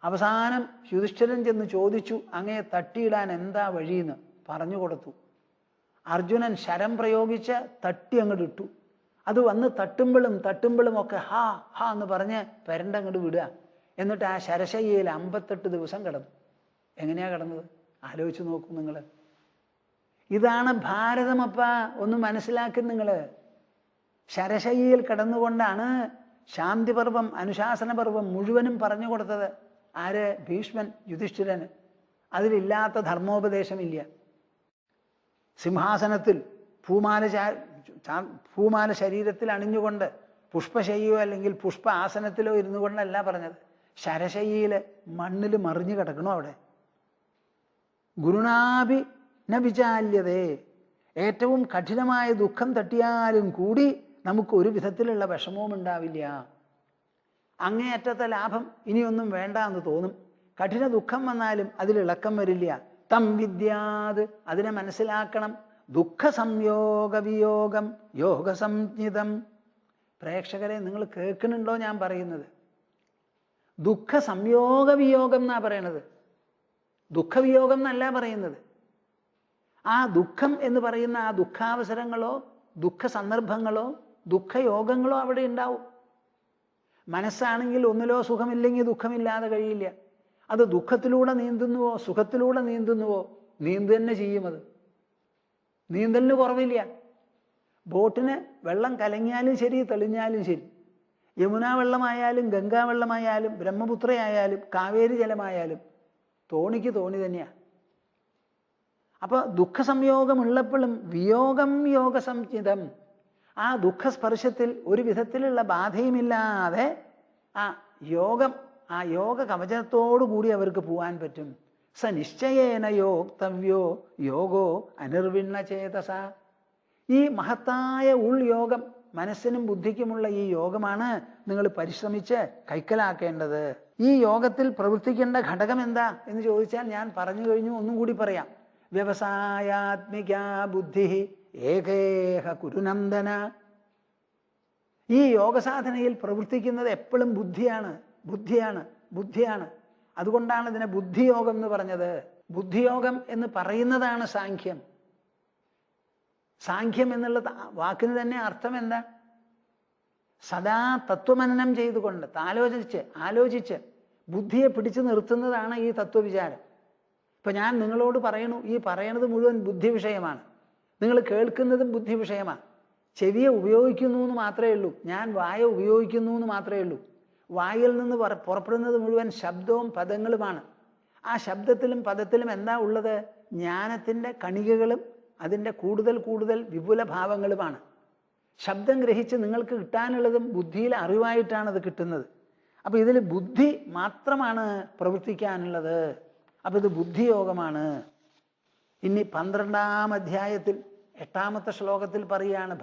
അവസാനം യുധിഷ്ഠിരൻ ചെന്ന് ചോദിച്ചു, അങ്ങയെ തട്ടിയിടാൻ എന്താ വഴിയെന്ന് പറഞ്ഞു കൊടുത്തു. അർജുനൻ ശരം പ്രയോഗിച്ച് തട്ടി അങ്ങോട്ട് ഇട്ടു. അത് വന്ന് തട്ടുമ്പോഴും ഒക്കെ ഹാ ഹാ എന്ന് പറഞ്ഞ് പെരണ്ടങ്ങോട്ട് വിടുക. എന്നിട്ട് ആ ശരശയ്യയിൽ 58 ദിവസം കിടന്നു. എങ്ങനെയാ കിടന്നത് ആലോചിച്ച് നോക്കൂ നിങ്ങൾ. ഇതാണ് ഭാരതമപ്പ. ഒന്ന് മനസ്സിലാക്കും നിങ്ങൾ. ശരശയ്യയിൽ കിടന്നുകൊണ്ടാണ് ശാന്തിപർവം, അനുശാസന പർവം മുഴുവനും പറഞ്ഞു കൊടുത്തത്. ആര്? ഭീഷ്മൻ യുധിഷ്ഠിരന്. അതിലില്ലാത്ത ധർമ്മോപദേശമില്ല. സിംഹാസനത്തിൽ പൂമാല ശരീരത്തിൽ അണിഞ്ഞുകൊണ്ട് പുഷ്പശയ്യയോ അല്ലെങ്കിൽ പുഷ്പ ആസനത്തിലോ ഇരുന്നു കൊണ്ടല്ല പറഞ്ഞത്. ശരശയ്യയിൽ മണ്ണിൽ മറിഞ്ഞു കിടക്കണോ അവിടെ. ഗുരുനാഭി ന വിചാല്യതേ. ഏറ്റവും കഠിനമായ ദുഃഖം തട്ടിയാലും കൂടി നമുക്ക് ഒരു വിധത്തിലുള്ള വിഷമവും ഉണ്ടാവില്ല. അങ്ങേയറ്റത്തെ ലാഭം ഇനിയൊന്നും വേണ്ട എന്ന് തോന്നും. കഠിന ദുഃഖം വന്നാലും അതിലിളക്കം വരില്ല. തം വിദ്യാത്, അതിനെ മനസ്സിലാക്കണം. ദുഃഖ സംയോഗ വിയോഗം യോഗ സംജ്ഞിതം. പ്രേക്ഷകരെ, നിങ്ങൾ കേൾക്കുന്നുണ്ടോ ഞാൻ പറയുന്നത്? ദുഃഖ സംയോഗ വിയോഗം എന്നാ പറയണത്, ദുഃഖവിയോഗം എന്നല്ല പറയുന്നത്. ആ ദുഃഖം എന്ന് പറയുന്ന ആ ദുഃഖാവസരങ്ങളോ ദുഃഖ സന്ദർഭങ്ങളോ ദുഃഖയോഗങ്ങളോ അവിടെ ഉണ്ടാവും. മനസ്സാണെങ്കിൽ ഒന്നിലോ സുഖമില്ലെങ്കിൽ ദുഃഖമില്ലാതെ കഴിയില്ല. അത് ദുഃഖത്തിലൂടെ നീന്തുന്നുവോ സുഖത്തിലൂടെ നീന്തുന്നുവോ നീന്തു തന്നെ ചെയ്യും. അത് നീന്തലിന് കുറവില്ല. ബോട്ടിന് വെള്ളം കലങ്ങിയാലും ശരി, തെളിഞ്ഞാലും ശരി, യമുന വെള്ളമായാലും ഗംഗാ വെള്ളമായാലും ബ്രഹ്മപുത്രയായാലും കാവേരി ജലമായാലും തോണിക്ക് തോണി തന്നെയാണ്. അപ്പൊ ദുഃഖസംയോഗമുള്ളപ്പോഴും വിയോഗം യോഗസംജ്ഞിതം. ആ ദുഃഖസ്പർശത്തിൽ ഒരു വിധത്തിലുള്ള ബാധയുമില്ലാതെ ആ യോഗ കവചത്തോടു കൂടി അവർക്ക് പോവാൻ പറ്റും. സ നിശ്ചയേന യോക്തവ്യോ യോഗോ അനിർവിണ്ണ ചേതസ. ഈ മഹത്തായ ഉൾയോഗം, മനസ്സിനും ബുദ്ധിക്കുമുള്ള ഈ യോഗമാണ് നിങ്ങൾ പരിശ്രമിച്ച് കൈക്കലാക്കേണ്ടത്. ഈ യോഗത്തിൽ പ്രവർത്തിക്കേണ്ട ഘടകം എന്താ എന്ന് ചോദിച്ചാൽ ഞാൻ പറഞ്ഞു കഴിഞ്ഞു, ഒന്നും കൂടി പറയാം. വ്യവസായാത്മിക ബുദ്ധി ഏകേഹ കുരുനന്ദന. ഈ യോഗസാധനയിൽ പ്രവർത്തിക്കുന്നത് എപ്പോഴും ബുദ്ധിയാണ്. അതുകൊണ്ടാണ് ഇതിനെ ബുദ്ധിയോഗം എന്ന് പറഞ്ഞത്. ബുദ്ധിയോഗം എന്ന് പറയുന്നതാണ് സാഖ്യം. സാഖ്യം എന്നുള്ള വാക്കിന് തന്നെ അർത്ഥം എന്താ? സദാ തത്വമനനം ചെയ്തുകൊണ്ട് ആലോചിച്ച് ബുദ്ധിയെ പിടിച്ചു നിർത്തുന്നതാണ് ഈ തത്വവിചാരം. ഇപ്പൊ ഞാൻ നിങ്ങളോട് പറയണു, ഈ പറയണത് മുഴുവൻ ബുദ്ധി വിഷയമാണ്. നിങ്ങൾ കേൾക്കുന്നതും ബുദ്ധി വിഷയമാണ്. ചെവിയെ ഉപയോഗിക്കുന്നു എന്ന് മാത്രമേ ഉള്ളൂ, ഞാൻ വായ ഉപയോഗിക്കുന്നു എന്ന് മാത്രമേ ഉള്ളൂ. വായിൽ നിന്ന് പുറപ്പെടുന്നത് മുഴുവൻ ശബ്ദവും പദങ്ങളുമാണ്. ആ ശബ്ദത്തിലും പദത്തിലും എന്താ ഉള്ളത്? ജ്ഞാനത്തിൻ്റെ കണികകളും അതിൻ്റെ കൂടുതൽ വിപുല ഭാവങ്ങളുമാണ്. ശബ്ദം ഗ്രഹിച്ച് നിങ്ങൾക്ക് കിട്ടാനുള്ളതും ബുദ്ധിയിൽ അറിവായിട്ടാണ് അത് കിട്ടുന്നത്. അപ്പൊ ഇതിൽ ബുദ്ധി മാത്രമാണ് പ്രവർത്തിക്കാനുള്ളത്. അപ്പൊ ഇത് ബുദ്ധിയോഗമാണ്. ഇനി 12-ാം അധ്യായത്തിൽ 8-ാമത്തെ ശ്ലോകത്തിൽ പറയുകയാണ്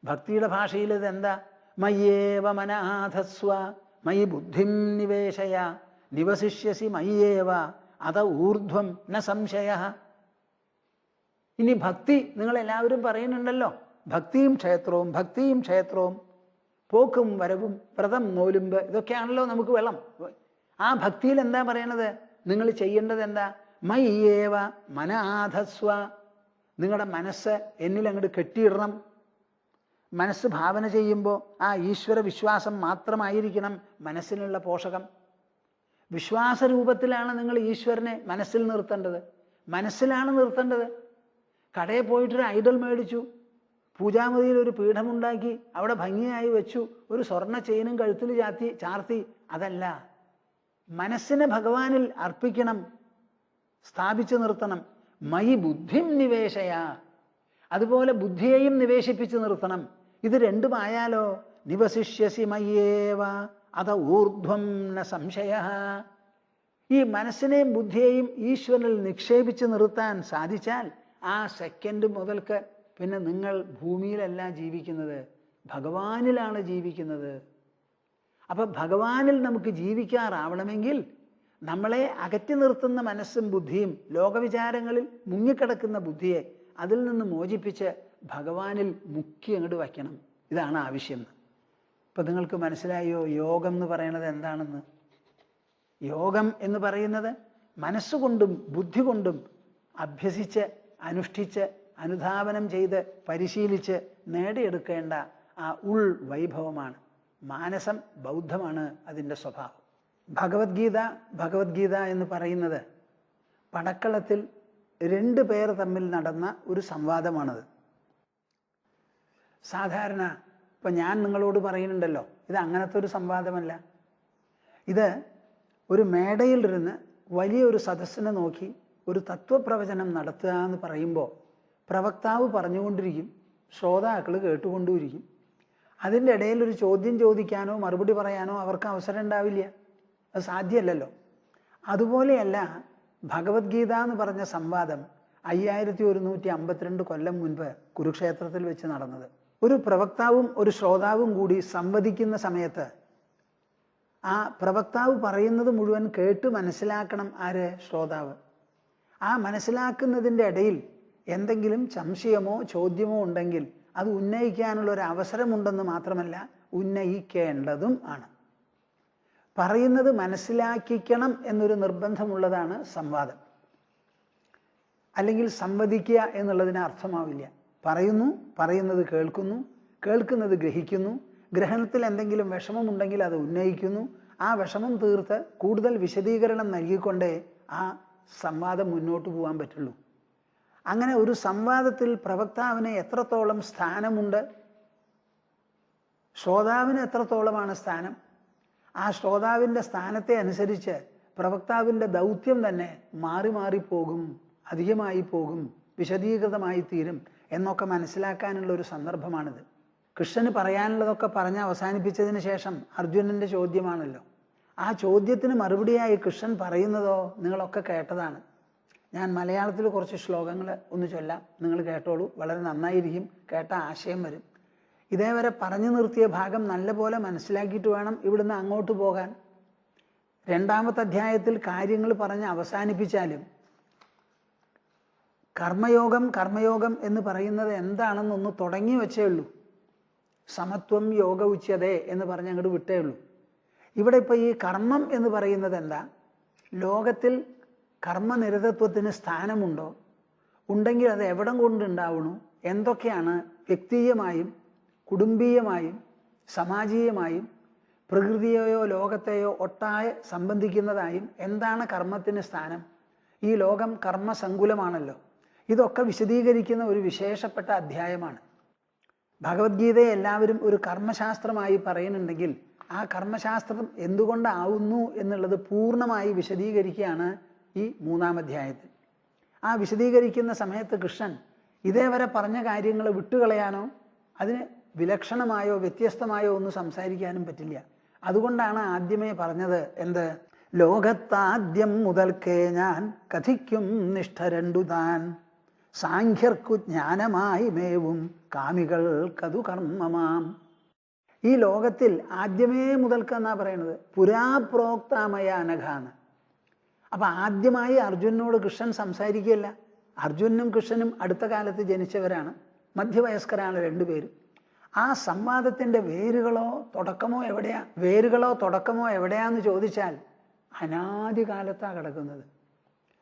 ഭക്തിയുടെ ഭാഷയിൽ ഇത് എന്താ? മയ്യേവ മനാധസ്വ മയി ബുദ്ധിം നിവേശയ നിവസിഷ്യസി മയ്യേവ അത ഊർധ്വം ന സംശയ. ഇനി ഭക്തി നിങ്ങളെല്ലാവരും പറയുന്നുണ്ടല്ലോ, ഭക്തിയും ക്ഷേത്രവും പോക്കും വരവും വ്രതം നോലുമ്പ് ഇതൊക്കെയാണല്ലോ നമുക്ക് വെള്ളം. ആ ഭക്തിയിൽ എന്താ പറയണത്? നിങ്ങൾ ചെയ്യേണ്ടത് എന്താ? മയ്യേവ മനാധസ്വ. നിങ്ങളുടെ മനസ്സ് എന്നിൽ അങ്ങോട്ട് കെട്ടിയിടണം. മനസ്സ് ഭാവന ചെയ്യുമ്പോൾ ആ ഈശ്വര വിശ്വാസം മാത്രമായിരിക്കണം മനസ്സിനുള്ള പോഷകം. വിശ്വാസരൂപത്തിലാണ് നിങ്ങൾ ഈശ്വരനെ മനസ്സിൽ നിർത്തേണ്ടത്. മനസ്സിലാണ് നിർത്തേണ്ടത്. കടയിൽ പോയിട്ടൊരു ഐഡൽ മേടിച്ചു, പൂജാമുറിയിൽ ഒരു പീഠമുണ്ടാക്കി അവിടെ ഭംഗിയായി വെച്ചു, ഒരു സ്വർണ്ണ ചെയിനും കഴുത്തിൽ ചാർത്തി, അതല്ല. മനസ്സിനെ ഭഗവാനിൽ അർപ്പിക്കണം, സ്ഥാപിച്ചു നിർത്തണം. മയി ബുദ്ധിം നിവേശയ, അതുപോലെ ബുദ്ധിയെയും നിവേശിപ്പിച്ച് നിർത്തണം. ഇത് രണ്ടുമായാലോ നിവസിഷ്യസി മയ്യേവ അത ഊർധ്വം ന സംശയ. ഈ മനസ്സിനെയും ബുദ്ധിയെയും ഈശ്വരനിൽ നിക്ഷേപിച്ച് നിർത്താൻ സാധിച്ചാൽ ആ സെക്കൻഡ് മുതൽക്ക് പിന്നെ നിങ്ങൾ ഭൂമിയിലല്ല ജീവിക്കുന്നത്, ഭഗവാനിലാണ് ജീവിക്കുന്നത്. അപ്പൊ ഭഗവാനിൽ നമുക്ക് ജീവിക്കാറാവണമെങ്കിൽ നമ്മളെ അകറ്റി നിർത്തുന്ന മനസ്സും ബുദ്ധിയും, ലോകവിചാരങ്ങളിൽ മുങ്ങിക്കിടക്കുന്ന ബുദ്ധിയെ അതിൽ നിന്ന് മോചിപ്പിച്ച് ഭഗവാനിൽ മുക്കി അങ്ങോട്ട് വയ്ക്കണം. ഇതാണ് ആവശ്യം. ഇപ്പൊ നിങ്ങൾക്ക് മനസ്സിലായോ യോഗം എന്ന് പറയുന്നത് എന്താണെന്ന്? യോഗം എന്ന് പറയുന്നത് മനസ്സുകൊണ്ടും ബുദ്ധി കൊണ്ടും അഭ്യസിച്ച് അനുഷ്ഠിച്ച് അനുധാവനം ചെയ്ത് പരിശീലിച്ച് നേടിയെടുക്കേണ്ട ആ ഉൾ വൈഭവമാണ്. മാനസം ബൗദ്ധമാണ് അതിൻ്റെ സ്വഭാവം. ഭഗവത്ഗീത എന്ന് പറയുന്നത് പടക്കളത്തിൽ 2 പേർ തമ്മിൽ നടന്ന ഒരു സംവാദമാണത്. സാധാരണ ഇപ്പം ഞാൻ നിങ്ങളോട് പറയുന്നുണ്ടല്ലോ, ഇത് അങ്ങനത്തെ ഒരു സംവാദമല്ല. ഇത് ഒരു മേടയിലിരുന്ന് വലിയൊരു സദസ്സിനെ നോക്കി ഒരു തത്വപ്രവചനം നടത്തുക എന്ന് പറയുമ്പോൾ പ്രവക്താവ് പറഞ്ഞുകൊണ്ടിരിക്കും, ശ്രോതാക്കൾ കേട്ടുകൊണ്ടിരിക്കും. അതിൻ്റെ ഇടയിൽ ഒരു ചോദ്യം ചോദിക്കാനോ മറുപടി പറയാനോ അവർക്ക് അവസരം ഉണ്ടാവില്ല. അത് സാധ്യമല്ലല്ലോ. അതുപോലെയല്ല ഭഗവത്ഗീത എന്ന് പറഞ്ഞ സംവാദം 5152 കൊല്ലം മുൻപ് കുരുക്ഷേത്രത്തിൽ വെച്ച് നടന്നത്. ഒരു പ്രവക്താവും ഒരു ശ്രോതാവും കൂടി സംവദിക്കുന്ന സമയത്ത് ആ പ്രവക്താവ് പറയുന്നത് മുഴുവൻ കേട്ട് മനസ്സിലാക്കണം ആര്? ശ്രോതാവ്. ആ മനസ്സിലാക്കുന്നതിൻ്റെ ഇടയിൽ എന്തെങ്കിലും സംശയമോ ചോദ്യമോ ഉണ്ടെങ്കിൽ അത് ഉന്നയിക്കാനുള്ള ഒരു അവസരമുണ്ടെന്ന് മാത്രമല്ല, ഉന്നയിക്കേണ്ടതും ആണ്. പറയുന്നത് മനസ്സിലാക്കിക്കണം എന്നൊരു നിർബന്ധമുള്ളതാണ് സംവാദം. അല്ലെങ്കിൽ സംവദിക്കുക എന്നുള്ളതിന് അർത്ഥമാവില്ല. പറയുന്നത് കേൾക്കുന്നു, കേൾക്കുന്നത് ഗ്രഹിക്കുന്നു, ഗ്രഹണത്തിൽ എന്തെങ്കിലും വിഷമമുണ്ടെങ്കിൽ അത് ഉന്നയിക്കുന്നു, ആ വിഷമം തീർത്ത് കൂടുതൽ വിശദീകരണം നൽകിക്കൊണ്ടേ ആ സംവാദം മുന്നോട്ട് പോകാൻ പറ്റുള്ളൂ. അങ്ങനെ ഒരു സംവാദത്തിൽ പ്രവക്താവിന് എത്രത്തോളം സ്ഥാനമുണ്ട്, ശ്രോതാവിന് എത്രത്തോളമാണ് സ്ഥാനം, ആ ശ്രോതാവിൻ്റെ സ്ഥാനത്തെ അനുസരിച്ച് പ്രവക്താവിൻ്റെ ദൗത്യം തന്നെ മാറി മാറിപ്പോകും, അധികമായി പോകും, വിശദീകൃതമായി തീരും എന്നൊക്കെ മനസ്സിലാക്കാനുള്ള ഒരു സന്ദർഭമാണിത്. കൃഷ്ണന് പറയാനുള്ളതൊക്കെ പറഞ്ഞ് അവസാനിപ്പിച്ചതിന് ശേഷം അർജുനൻ്റെ ചോദ്യമാണല്ലോ. ആ ചോദ്യത്തിന് മറുപടിയായി കൃഷ്ണൻ പറയുന്നതോ നിങ്ങളൊക്കെ കേട്ടതാണ്. ഞാൻ മലയാളത്തിൽ കുറച്ച് ശ്ലോകങ്ങൾ ഒന്ന് ചൊല്ലാം, നിങ്ങൾ കേട്ടോളൂ. വളരെ നന്നായിരിക്കും, കേട്ട ആശയം വരും. ഇതേവരെ പറഞ്ഞു നിർത്തിയ ഭാഗം നല്ലപോലെ മനസ്സിലാക്കിയിട്ട് വേണം ഇവിടുന്ന് അങ്ങോട്ട് പോകാൻ. 2ാമത്തെ അധ്യായത്തിൽ കാര്യങ്ങൾ പറഞ്ഞ് അവസാനിപ്പിച്ചാലും കർമ്മയോഗം എന്ന് പറയുന്നത് എന്താണെന്നൊന്ന് തുടങ്ങി വെച്ചേ ഉള്ളൂ. സമത്വം യോഗ ഉച്യതേ എന്ന് പറഞ്ഞ് അങ്ങോട്ട് വിട്ടേ ഉള്ളൂ. ഇവിടെ ഇപ്പോൾ ഈ കർമ്മം എന്ന് പറയുന്നത് എന്താ? ലോകത്തിൽ കർമ്മനിരതത്വത്തിന് സ്ഥാനമുണ്ടോ? ഉണ്ടെങ്കിൽ അത് എവിടം കൊണ്ടുണ്ടാവണു? എന്തൊക്കെയാണ് വ്യക്തിയമായും കുടുംബീയമായും സമാജീയമായും പ്രകൃതിയെയോ ലോകത്തെയോ ഒട്ടാകെ സംബന്ധിക്കുന്നതായും എന്താണ് കർമ്മത്തിന് സ്ഥാനം? ഈ ലോകം കർമ്മസങ്കുലമാണല്ലോ. ഇതൊക്കെ വിശദീകരിക്കുന്ന ഒരു വിശേഷപ്പെട്ട അധ്യായമാണ്. ഭഗവത്ഗീതയെ എല്ലാവരും ഒരു കർമ്മശാസ്ത്രമായി പറയുന്നുണ്ടെങ്കിൽ ആ കർമ്മശാസ്ത്രം എന്തുകൊണ്ടാവുന്നു എന്നുള്ളത് പൂർണ്ണമായി വിശദീകരിക്കുകയാണ് ഈ 3ാം അധ്യായത്തിൽ. ആ വിശദീകരിക്കുന്ന സമയത്ത് കൃഷ്ണൻ ഇതേവരെ പറഞ്ഞ കാര്യങ്ങൾ വിട്ടുകളയാനോ അതിന് വിലക്ഷണമായോ വ്യത്യസ്തമായോ ഒന്നും സംസാരിക്കാനും പറ്റില്ല. അതുകൊണ്ടാണ് ആദ്യമേ പറഞ്ഞത് എന്ത്? ലോകത്താദ്യം മുതൽക്കേ ഞാൻ കഥിക്കും നിഷ്ഠ രണ്ടു താൻ, സാഖ്യർക്കു ജ്ഞാനമായി മേവും കാമികൾക്കതു കർമ്മമാം. ഈ ലോകത്തിൽ ആദ്യമേ മുതൽക്കെന്നാ പറയണത്, പുരാപ്രോക്താമയ അനഘാന്ന്. അപ്പൊ ആദ്യമായി അർജുനനോട് കൃഷ്ണൻ സംസാരിക്കുകയല്ല. അർജുനനും കൃഷ്ണനും അടുത്ത കാലത്ത് ജനിച്ചവരാണ്, മധ്യവയസ്കരാണ് രണ്ടുപേരും. ആ സംവാദത്തിന്റെ വേരുകളോ തുടക്കമോ എവിടെയാന്ന് ചോദിച്ചാൽ അനാദികാലത്താണ് കിടക്കുന്നത്.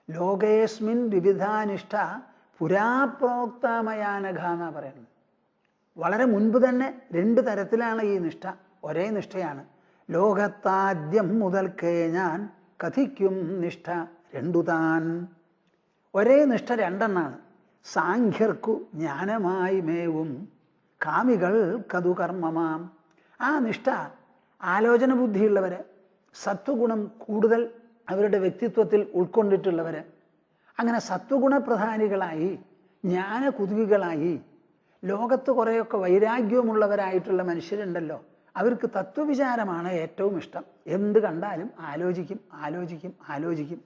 ലോകേസ്മിൻ വിവിധാനിഷ്ഠ പുരാപ്രോക്താമയാനഘ എന്നാ പറയുന്നത്. വളരെ മുൻപ് തന്നെ 2 തരത്തിലാണ് ഈ നിഷ്ഠ, ഒരേ നിഷ്ഠയാണ്. ലോകത്താദ്യം മുതൽക്കേ ഞാൻ കഥിക്കും നിഷ്ഠ രണ്ടുതാൻ. ഒരേ നിഷ്ഠ രണ്ടെണ്ണാണ്. സാഖ്യർക്കു ജ്ഞാനമായി മേവും കാമികൾ കതു കർമ്മമാം. ആ നിഷ്ഠ ആലോചന ബുദ്ധിയുള്ളവര്, സത്വഗുണം കൂടുതൽ അവരുടെ വ്യക്തിത്വത്തിൽ ഉൾക്കൊണ്ടിട്ടുള്ളവര്, അങ്ങനെ സത്വഗുണപ്രധാനികളായി ജ്ഞാനകുതുകികളായി ലോകത്ത് കുറേയൊക്കെ വൈരാഗ്യമുള്ളവരായിട്ടുള്ള മനുഷ്യരുണ്ടല്ലോ, അവർക്ക് തത്വവിചാരമാണ് ഏറ്റവും ഇഷ്ടം. എന്ത് കണ്ടാലും ആലോചിക്കും ആലോചിക്കും ആലോചിക്കും.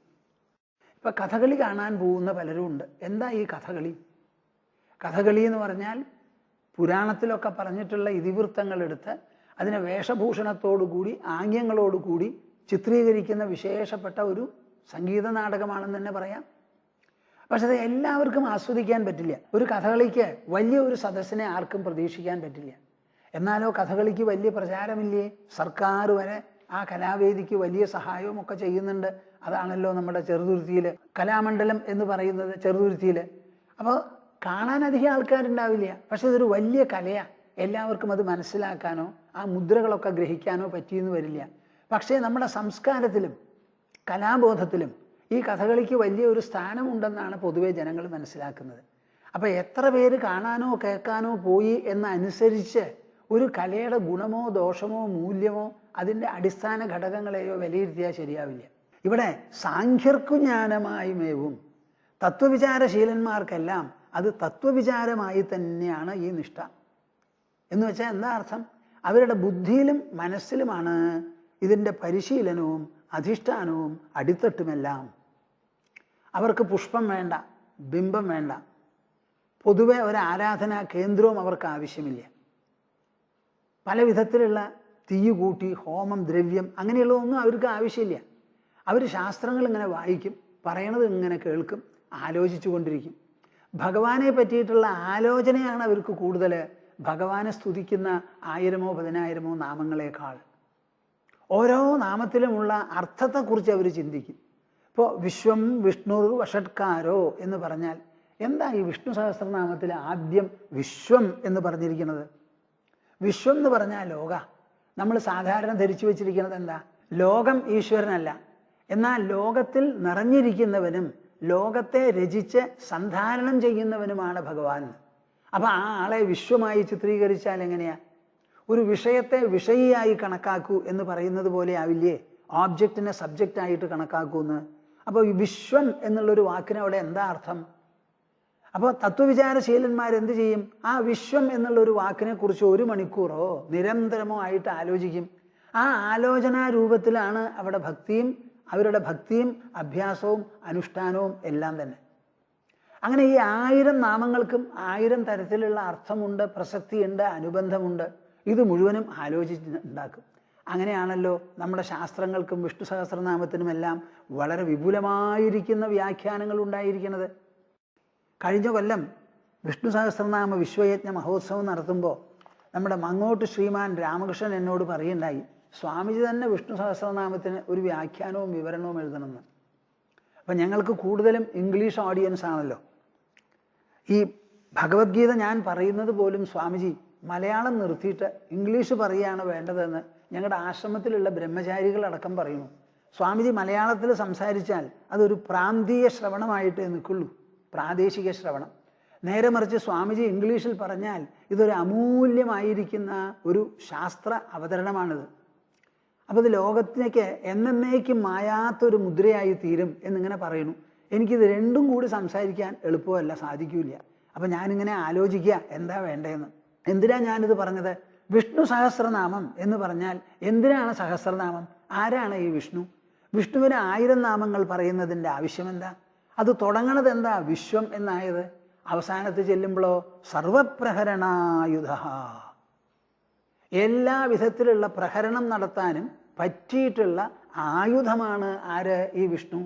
ഇപ്പം കഥകളി കാണാൻ പോകുന്ന പലരും ഉണ്ട്. എന്താ ഈ കഥകളി? കഥകളി എന്ന് പറഞ്ഞാൽ പുരാണത്തിലൊക്കെ പറഞ്ഞിട്ടുള്ള ഇതിവൃത്തങ്ങൾ എടുത്ത് അതിനെ വേഷഭൂഷണത്തോടുകൂടി ആംഗ്യങ്ങളോടുകൂടി ചിത്രീകരിക്കുന്ന വിശേഷപ്പെട്ട ഒരു സംഗീത നാടകമാണെന്ന് തന്നെ പറയാം. പക്ഷെ അത് എല്ലാവർക്കും ആസ്വദിക്കാൻ പറ്റില്ല. ഒരു കഥകളിക്ക് വലിയ ഒരു സദസ്സിനെ ആർക്കും പ്രതീക്ഷിക്കാൻ പറ്റില്ല. എന്നാലോ കഥകളിക്ക് വലിയ പ്രചാരമില്ലേ? സർക്കാർ വരെ ആ കലാവേദിക്ക് വലിയ സഹായവും ഒക്കെ ചെയ്യുന്നുണ്ട്. അതാണല്ലോ നമ്മുടെ ചെറുതുരുത്തിയിൽ കലാമണ്ഡലം എന്ന് പറയുന്നത്, ചെറുതുരുത്തിയിൽ. അപ്പോൾ കാണാൻ അധികം ആൾക്കാരുണ്ടാവില്ല, പക്ഷെ ഇതൊരു വലിയ കലയാണ്. എല്ലാവർക്കും അത് മനസ്സിലാക്കാനോ ആ മുദ്രകളൊക്കെ ഗ്രഹിക്കാനോ പറ്റിയെന്ന് വരില്ല. പക്ഷേ നമ്മുടെ സംസ്കാരത്തിലും കലാബോധത്തിലും ഈ കഥകളിക്ക് വലിയ ഒരു സ്ഥാനമുണ്ടെന്നാണ് പൊതുവെ ജനങ്ങൾ മനസ്സിലാക്കുന്നത്. അപ്പം എത്ര പേര് കാണാനോ കേൾക്കാനോ പോയി എന്നനുസരിച്ച് ഒരു കലയുടെ ഗുണമോ ദോഷമോ മൂല്യമോ അതിൻ്റെ അടിസ്ഥാന ഘടകങ്ങളെയോ വിലയിരുത്തിയാൽ ശരിയാവില്ല. ഇവിടെ സാഖ്യർക്കു ജ്ഞാനമായി മേവും, തത്വവിചാരശീലന്മാർക്കെല്ലാം അത് തത്വവിചാരമായി തന്നെയാണ് ഈ നിഷ്ഠ. എന്ന് വെച്ചാൽ എന്താ അർത്ഥം? അവരുടെ ബുദ്ധിയിലും മനസ്സിലുമാണ് ഇതിൻ്റെ പരിശീലനവും അധിഷ്ഠാനവും അടിത്തട്ടുമെല്ലാം. അവർക്ക് പുഷ്പം വേണ്ട, ബിംബം വേണ്ട, പൊതുവെ ഒരു ആരാധനാ കേന്ദ്രവും അവർക്ക് ആവശ്യമില്ല. പല വിധത്തിലുള്ള തീയുകൂട്ടി ഹോമം ദ്രവ്യം അങ്ങനെയുള്ളതൊന്നും അവർക്ക് ആവശ്യമില്ല. അവർ ശാസ്ത്രങ്ങൾ ഇങ്ങനെ വായിക്കും, പറയണത് ഇങ്ങനെ കേൾക്കും, ആലോചിച്ചു കൊണ്ടിരിക്കും. ഭഗവാനെ പറ്റിയിട്ടുള്ള ആലോചനയാണ് അവർക്ക് കൂടുതൽ ഭഗവാനെ സ്തുതിക്കുന്ന 1000-ഓ 10,000-ഓ നാമങ്ങളെക്കാൾ. ഓരോ നാമത്തിലുമുള്ള അർത്ഥത്തെക്കുറിച്ച് അവർ ചിന്തിക്കും. ഇപ്പോൾ വിശ്വം വിഷ്ണു വഷട്കാരോ എന്ന് പറഞ്ഞാൽ എന്താ ഈ വിഷ്ണു സഹസ്രനാമത്തിൽ ആദ്യം വിശ്വം എന്ന് പറഞ്ഞിരിക്കുന്നത്? വിശ്വം എന്ന് പറഞ്ഞാൽ ലോക. നമ്മൾ സാധാരണ ധരിച്ചു വച്ചിരിക്കുന്നത് എന്താ? ലോകം ഈശ്വരനല്ല, എന്നാൽ ലോകത്തിൽ നിറഞ്ഞിരിക്കുന്നവനും ലോകത്തെ രചിച്ച് സന്ധാരണം ചെയ്യുന്നവനുമാണ് ഭഗവാൻ. അപ്പം ആ ആളെ വിശ്വമായി ചിത്രീകരിച്ചാൽ എങ്ങനെയാ? ഒരു വിഷയത്തെ വിഷയിയായി കണക്കാക്കൂ എന്ന് പറയുന്നത് പോലെ ആവില്ലേ ഓബ്ജക്റ്റിനെ സബ്ജക്റ്റായിട്ട് കണക്കാക്കൂന്ന്? അപ്പോൾ ഈ വിശ്വം എന്നുള്ളൊരു വാക്കിന് അവിടെ എന്താ അർത്ഥം? അപ്പോൾ തത്വവിചാരശീലന്മാരെന്ത് ചെയ്യും? ആ വിശ്വം എന്നുള്ളൊരു വാക്കിനെ കുറിച്ച് 1 മണിക്കൂറോ നിരന്തരമോ ആയിട്ട് ആലോചിക്കും. ആ ആലോചനാ രൂപത്തിലാണ് അവരുടെ ഭക്തിയും അഭ്യാസവും അനുഷ്ഠാനവും എല്ലാം തന്നെ. അങ്ങനെ ഈ 1000 നാമങ്ങൾക്കും 1000 തരത്തിലുള്ള അർത്ഥമുണ്ട്, പ്രസക്തിയുണ്ട്, അനുബന്ധമുണ്ട്. ഇത് മുഴുവനും ആലോചിച്ചുണ്ടാക്കും. അങ്ങനെയാണല്ലോ നമ്മുടെ ശാസ്ത്രങ്ങൾക്കും വിഷ്ണു സഹസ്രനാമത്തിനുമെല്ലാം വളരെ വിപുലമായിരിക്കുന്ന വ്യാഖ്യാനങ്ങൾ ഉണ്ടായിരിക്കുന്നത്. കഴിഞ്ഞ കൊല്ലം വിഷ്ണു സഹസ്രനാമ വിശ്വയജ്ഞ മഹോത്സവം നടത്തുമ്പോൾ നമ്മുടെ മങ്ങോട്ട് ശ്രീമാൻ രാമകൃഷ്ണൻ എന്നോട് പറയുണ്ടായി, സ്വാമിജി തന്നെ വിഷ്ണു സഹസ്രനാമത്തിന് ഒരു വ്യാഖ്യാനവും വിവരണവും എഴുതണമെന്ന്. അപ്പം ഞങ്ങൾക്ക് കൂടുതലും ഇംഗ്ലീഷ് ഓഡിയൻസ് ആണല്ലോ. ഈ ഭഗവത്ഗീത ഞാൻ പറയുന്നത് പോലും സ്വാമിജി മലയാളം നിർത്തിയിട്ട് ഇംഗ്ലീഷ് പറയുകയാണ് വേണ്ടതെന്ന് ഞങ്ങളുടെ ആശ്രമത്തിലുള്ള ബ്രഹ്മചാരികളടക്കം പറയുന്നു. സ്വാമിജി മലയാളത്തിൽ സംസാരിച്ചാൽ അതൊരു പ്രാന്തീയ ശ്രവണമായിട്ടേ നിൽക്കുള്ളൂ, പ്രാദേശിക ശ്രവണം. നേരെ മറിച്ച് സ്വാമിജി ഇംഗ്ലീഷിൽ പറഞ്ഞാൽ ഇതൊരു അമൂല്യമായിരിക്കുന്ന ഒരു ശാസ്ത്ര അവതരണമാണിത്. അപ്പോൾ ഇത് ലോകത്തിലേക്ക് എന്നേക്കും മായാത്തൊരു മുദ്രയായി തീരും എന്നിങ്ങനെ പറയുന്നു. എനിക്കിത് രണ്ടും കൂടി സംസാരിക്കാൻ എളുപ്പമല്ല, സാധിക്കില്ല. അപ്പം ഞാനിങ്ങനെ ആലോചിക്കുക എന്താ വേണ്ടതെന്ന്. എന്തിനാ ഞാനിത് പറഞ്ഞത്? വിഷ്ണു സഹസ്രനാമം എന്ന് പറഞ്ഞാൽ എന്തിനാണ് സഹസ്രനാമം? ആരാണ് ഈ വിഷ്ണു? വിഷ്ണുവിന് 1000 നാമങ്ങൾ പറയുന്നതിൻ്റെ ആവശ്യമെന്താ? അത് തുടങ്ങണത് എന്താ വിശ്വം എന്നായത്? അവസാനത്ത് ചെല്ലുമ്പോഴോ സർവപ്രഹരണായുധ, എല്ലാ വിധത്തിലുള്ള പ്രഹരണം നടത്താനും പറ്റിയിട്ടുള്ള ആയുധമാണ് ആര്? ഈ വിഷ്ണു.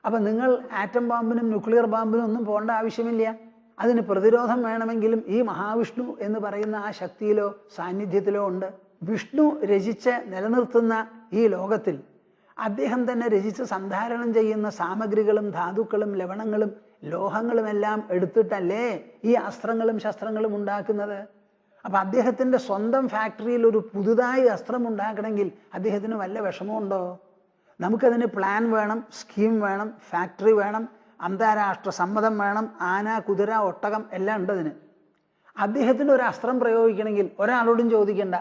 അപ്പം നിങ്ങൾ ആറ്റം ബോംബിനും ന്യൂക്ലിയർ ബോംബിനും ഒന്നും പോകേണ്ട ആവശ്യമില്ല. അതിന് പ്രതിരോധം വേണമെങ്കിലും ഈ മഹാവിഷ്ണു എന്ന് പറയുന്ന ആ ശക്തിയിലോ സാന്നിധ്യത്തിലോ ഉണ്ട്. വിഷ്ണു രചിച്ച് നിലനിർത്തുന്ന ഈ ലോകത്തിൽ അദ്ദേഹം തന്നെ രചിച്ച് സന്ധാരണം ചെയ്യുന്ന സാമഗ്രികളും ധാതുക്കളും ലവണങ്ങളും ലോഹങ്ങളുമെല്ലാം എടുത്തിട്ടല്ലേ ഈ അസ്ത്രങ്ങളും ശസ്ത്രങ്ങളും ഉണ്ടാക്കുന്നത്. അപ്പം അദ്ദേഹത്തിൻ്റെ സ്വന്തം ഫാക്ടറിയിൽ ഒരു പുതുതായി അസ്ത്രം ഉണ്ടാക്കണമെങ്കിൽ അദ്ദേഹത്തിന് വല്ല വിഷമമുണ്ടോ? നമുക്കതിന് പ്ലാൻ വേണം, സ്കീം വേണം, ഫാക്ടറി വേണം, അന്താരാഷ്ട്ര സമ്മതം വേണം, ആന, കുതിര, ഒട്ടകം എല്ലാം ഉണ്ട് അതിന്. അദ്ദേഹത്തിന് ഒരു അസ്ത്രം പ്രയോഗിക്കണമെങ്കിൽ ഒരാളോടും ചോദിക്കേണ്ട.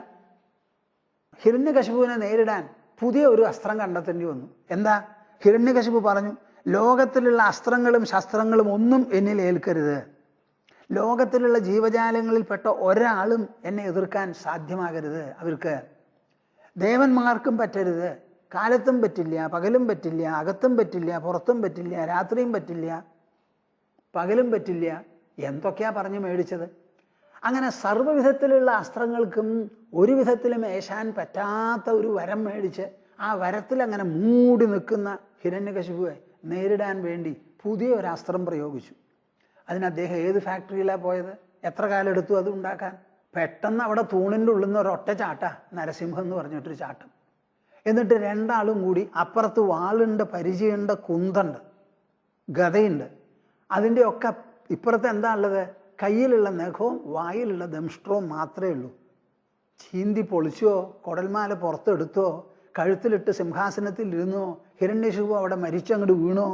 ഹിരണ്യകശിപുവിനെ നേരിടാൻ പുതിയ ഒരു അസ്ത്രം കണ്ടെത്തേണ്ടി വന്നു. എന്താ? ഹിരണ്യകശിപു പറഞ്ഞു, ലോകത്തിലുള്ള അസ്ത്രങ്ങളും ശസ്ത്രങ്ങളും ഒന്നും എന്നിൽ ഏൽക്കരുത്. ലോകത്തിലുള്ള ജീവജാലങ്ങളിൽപ്പെട്ട ഒരാളും എന്നെ എതിർക്കാൻ സാധ്യമാകരുത്. അവർക്ക് ദേവന്മാർക്കും പറ്റരുത്. കാലത്തും പറ്റില്ല, പകലും പറ്റില്ല, അകത്തും പറ്റില്ല, പുറത്തും പറ്റില്ല, രാത്രിയും പറ്റില്ല, പകലും പറ്റില്ല. എന്തൊക്കെയാ പറഞ്ഞു മേടിച്ചത്? അങ്ങനെ സർവ്വവിധത്തിലുള്ള അസ്ത്രങ്ങൾക്കും ഒരു വിധത്തിലും ഏശാൻ പറ്റാത്ത ഒരു വരം മേടിച്ച് ആ വരത്തിൽ അങ്ങനെ മൂടി നിൽക്കുന്ന ഹിരണ്യകശിപുവെ നേരിടാൻ വേണ്ടി പുതിയ ഒരു അസ്ത്രം പ്രയോഗിച്ചു. അതിന് അദ്ദേഹം ഏത് ഫാക്ടറിയിലാണ് പോയത്? എത്ര കാലം എടുത്തു അത് ഉണ്ടാക്കാൻ? പെട്ടെന്ന് അവിടെ തൂണിൻ്റെ ഉള്ളിൽ നിന്ന് ഒരൊറ്റ ചാട്ട, നരസിംഹം എന്ന് പറഞ്ഞിട്ടൊരു ചാട്ടം. എന്നിട്ട് രണ്ടാളും കൂടി അപ്പുറത്ത് വാളുണ്ട്, പരിചയമുണ്ട്, കുന്തമുണ്ട്, ഗതയുണ്ട്. അതിൻ്റെ ഒക്കെ ഇപ്പുറത്ത് എന്താ ഉള്ളത്? കയ്യിലുള്ള നഖവും വായിലുള്ള ദംഷ്ട്രവും മാത്രമേ ഉള്ളൂ. ചീന്തി പൊളിച്ചോ, കുടൽമാല പുറത്തെടുത്തോ, കഴുത്തിലിട്ട് സിംഹാസനത്തിൽ ഇരുന്നോ, ഹിരണ്യകശിപു അവിടെ മരിച്ചങ്ങോട്ട് വീണോ?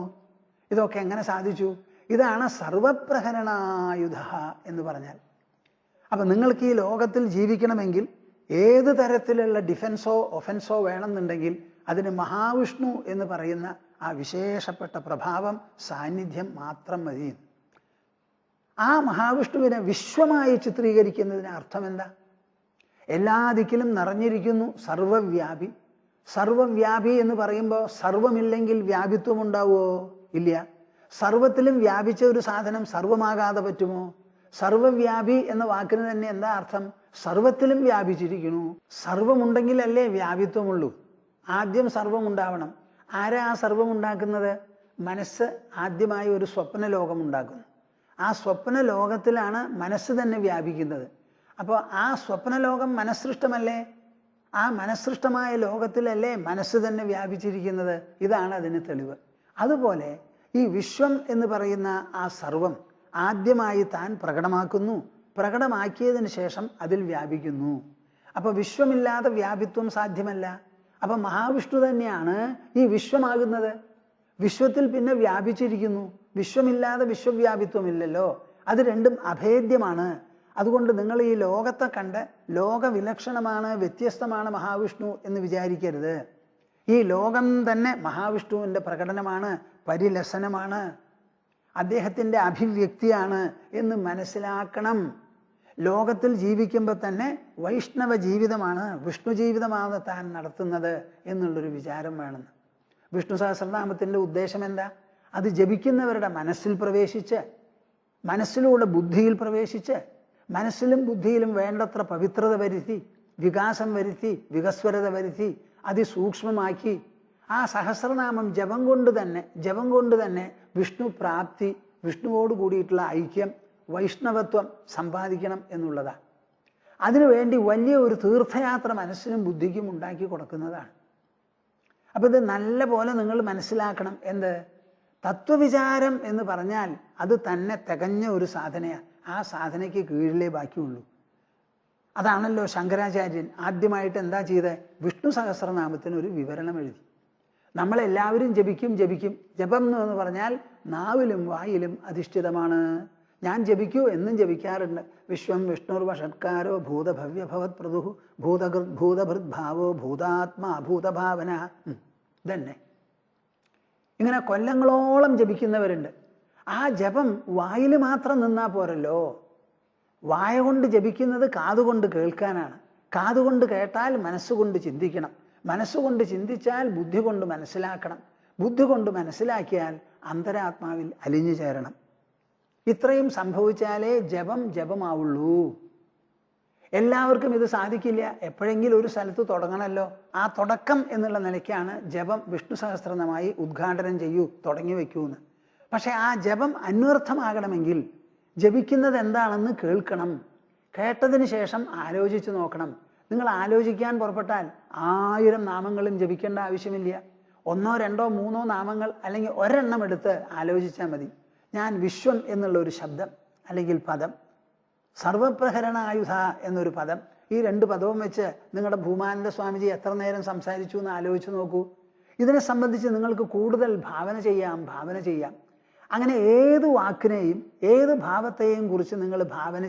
ഇതൊക്കെ എങ്ങനെ സാധിച്ചു? ഇതാണ് സർവപ്രഹരണായുധ എന്ന് പറഞ്ഞാൽ. അപ്പം നിങ്ങൾക്ക് ഈ ലോകത്തിൽ ജീവിക്കണമെങ്കിൽ ഏത് തരത്തിലുള്ള ഡിഫൻസോ ഒഫൻസോ വേണമെന്നുണ്ടെങ്കിൽ അതിന് മഹാവിഷ്ണു എന്ന് പറയുന്ന ആ വിശേഷപ്പെട്ട പ്രഭാവം, സാന്നിധ്യം മാത്രം മതി. ആ മഹാവിഷ്ണുവിനെ വിശ്വമായി ചിത്രീകരിക്കുന്നതിന് അർത്ഥം എന്താ? എല്ലാ ദിക്കിലും നിറഞ്ഞിരിക്കുന്നു, സർവവ്യാപി. സർവവ്യാപി എന്ന് പറയുമ്പോൾ സർവമില്ലെങ്കിൽ വ്യാപിത്വം ഉണ്ടാവുമോ? ഇല്ല. സർവത്തിലും വ്യാപിച്ച ഒരു സാധനം സർവമാകാതെ പറ്റുമോ? സർവവ്യാപി എന്ന വാക്കിന് തന്നെ എന്താ അർത്ഥം? സർവത്തിലും വ്യാപിച്ചിരിക്കുന്നു. സർവമുണ്ടെങ്കിലല്ലേ വ്യാപിത്വമുള്ളൂ. ആദ്യം സർവം ഉണ്ടാവണം. ആരാ ആ സർവം ഉണ്ടാക്കുന്നത്? മനസ്സ് ആദ്യമായി ഒരു സ്വപ്ന ലോകം ഉണ്ടാക്കുന്നു. ആ സ്വപ്ന ലോകത്തിലാണ് മനസ്സ് തന്നെ വ്യാപിക്കുന്നത്. അപ്പോൾ ആ സ്വപ്നലോകം മനസ്സൃഷ്ടമല്ലേ? ആ മനസ്സൃഷ്ടമായ ലോകത്തിലല്ലേ മനസ്സ് തന്നെ വ്യാപിച്ചിരിക്കുന്നത്? ഇതാണ് അതിന് തെളിവ്. അതുപോലെ ഈ വിശ്വം എന്ന് പറയുന്ന ആ സർവം ആദ്യമായി താൻ പ്രകടമാക്കുന്നു. പ്രകടമാക്കിയതിന് ശേഷം അതിൽ വ്യാപിക്കുന്നു. അപ്പൊ വിശ്വമില്ലാതെ വ്യാപിത്വം സാധ്യമല്ല. അപ്പൊ മഹാവിഷ്ണു തന്നെയാണ് ഈ വിശ്വമാകുന്നത്. വിശ്വത്തിൽ പിന്നെ വ്യാപിച്ചിരിക്കുന്നു. വിശ്വമില്ലാതെ വിശ്വവ്യാപിത്വമില്ലല്ലോ. അത് രണ്ടും അഭേദ്യമാണ്. അതുകൊണ്ട് നിങ്ങൾ ഈ ലോകത്തെ കണ്ട് ലോകവിലക്ഷണമാണ്, വ്യത്യസ്തമാണ് മഹാവിഷ്ണു എന്ന് വിചാരിക്കരുത്. ഈ ലോകം തന്നെ മഹാവിഷ്ണുവിൻ്റെ പ്രകടനമാണ്, പരിലസനമാണ്, അദ്ദേഹത്തിൻ്റെ അഭിവ്യക്തിയാണ് എന്ന് മനസ്സിലാക്കണം. ലോകത്തിൽ ജീവിക്കുമ്പോൾ തന്നെ വൈഷ്ണവ ജീവിതമാണ്, വിഷ്ണു ജീവിതമാണ് താൻ നടത്തുന്നത് എന്നുള്ളൊരു വിചാരം വേണമെന്ന്. വിഷ്ണു സഹസ്രനാമത്തിൻ്റെ ഉദ്ദേശം എന്താ? അത് ജപിക്കുന്നവരുടെ മനസ്സിൽ പ്രവേശിച്ച്, മനസ്സിലൂടെ ബുദ്ധിയിൽ പ്രവേശിച്ച്, മനസ്സിലും ബുദ്ധിയിലും വേണ്ടത്ര പവിത്രത വരുത്തി, വികാസം വരുത്തി, വികസ്വരത വരുത്തി, അതിസൂക്ഷ്മമാക്കി ആ സഹസ്രനാമം ജപം കൊണ്ട് തന്നെ വിഷ്ണു പ്രാപ്തി, വിഷ്ണുവോട് കൂടിയിട്ടുള്ള ഐക്യം, വൈഷ്ണവത്വം സമ്പാദിക്കണം എന്നുള്ളതാണ്. അതിനുവേണ്ടി വലിയ ഒരു തീർത്ഥയാത്ര മനസ്സിനും ബുദ്ധിക്കും ഉണ്ടാക്കി കൊടുക്കുന്നതാണ്. അപ്പം ഇത് നല്ല പോലെ നിങ്ങൾ മനസ്സിലാക്കണം. എന്ത്? തത്വവിചാരം എന്ന് പറഞ്ഞാൽ അത് തന്നെ തികഞ്ഞ ഒരു സാധനയാണ്. ആ സാധനയ്ക്ക് കീഴിലേ ബാക്കിയുള്ളൂ. അതാണല്ലോ ശങ്കരാചാര്യൻ ആദ്യമായിട്ട് എന്താ ചെയ്തത്? വിഷ്ണു സഹസ്രനാമത്തിന് ഒരു വിവരണം എഴുതി. നമ്മളെല്ലാവരും ജപിക്കും. ജപം എന്ന് പറഞ്ഞാൽ നാവിലും വായിലും അധിഷ്ഠിതമാണ്. ഞാൻ ജപിക്കൂ, എന്നും ജപിക്കാറുണ്ട്. വിശ്വം വിഷ്ണുർവഷട്കാരോ ഭൂതഭവ്യഭവത് പ്രഭു ഭൂതഭൃത് ഭാവോ ഭൂതാത്മാ ഭൂതഭാവന. ഇതന്നെ. ഇങ്ങനെ കൊല്ലങ്ങളോളം ജപിക്കുന്നവരുണ്ട്. ആ ജപം വായിൽ മാത്രം നിന്നാൽ പോരല്ലോ. വായ കൊണ്ട് ജപിക്കുന്നത് കാതുകൊണ്ട് കേൾക്കാനാണ്. കാതുകൊണ്ട് കേട്ടാൽ മനസ്സുകൊണ്ട് ചിന്തിക്കണം. മനസ്സുകൊണ്ട് ചിന്തിച്ചാൽ ബുദ്ധി കൊണ്ട് മനസ്സിലാക്കണം. ബുദ്ധി കൊണ്ട് മനസ്സിലാക്കിയാൽ അന്തരാത്മാവിൽ അലിഞ്ഞു ചേരണം. ഇത്രയും സംഭവിച്ചാലേ ജപം ജപമാവുള്ളൂ. എല്ലാവർക്കും ഇത് സാധിക്കില്ല. എപ്പോഴെങ്കിലും ഒരു സ്ഥലത്ത് തുടങ്ങണമല്ലോ. ആ തുടക്കം എന്നുള്ള നിലയ്ക്കാണ് ജപം വിഷ്ണു സഹസ്രനാമമായി ഉദ്ഘാടനം ചെയ്യൂ, തുടങ്ങി വയ്ക്കൂന്ന്. പക്ഷെ ആ ജപം അന്വർത്ഥമാകണമെങ്കിൽ ജപിക്കുന്നത് എന്താണെന്ന് കേൾക്കണം. കേട്ടതിന് ശേഷം ആലോചിച്ച് നോക്കണം. നിങ്ങൾ ആലോചിക്കാൻ പുറപ്പെട്ടാൽ 1000 നാമങ്ങളും ജപിക്കേണ്ട ആവശ്യമില്ല. 1, 2, 3 നാമങ്ങൾ അല്ലെങ്കിൽ ഒരെണ്ണം എടുത്ത് ആലോചിച്ചാൽ മതി. ഞാൻ വിശ്വം എന്നുള്ള ഒരു ശബ്ദം അല്ലെങ്കിൽ പദം, സർവപ്രഹരണായുധ എന്നൊരു പദം, ഈ 2 പദവും വെച്ച് നിങ്ങളുടെ ഭൂമാനന്ദ സ്വാമിജി എത്ര നേരം സംസാരിച്ചു എന്ന് ആലോചിച്ച് നോക്കൂ. ഇതിനെ സംബന്ധിച്ച് നിങ്ങൾക്ക് കൂടുതൽ ഭാവന ചെയ്യാം. അങ്ങനെ ഏത് വാക്കിനെയും ഏത് ഭാവത്തെയും കുറിച്ച് നിങ്ങൾ ഭാവന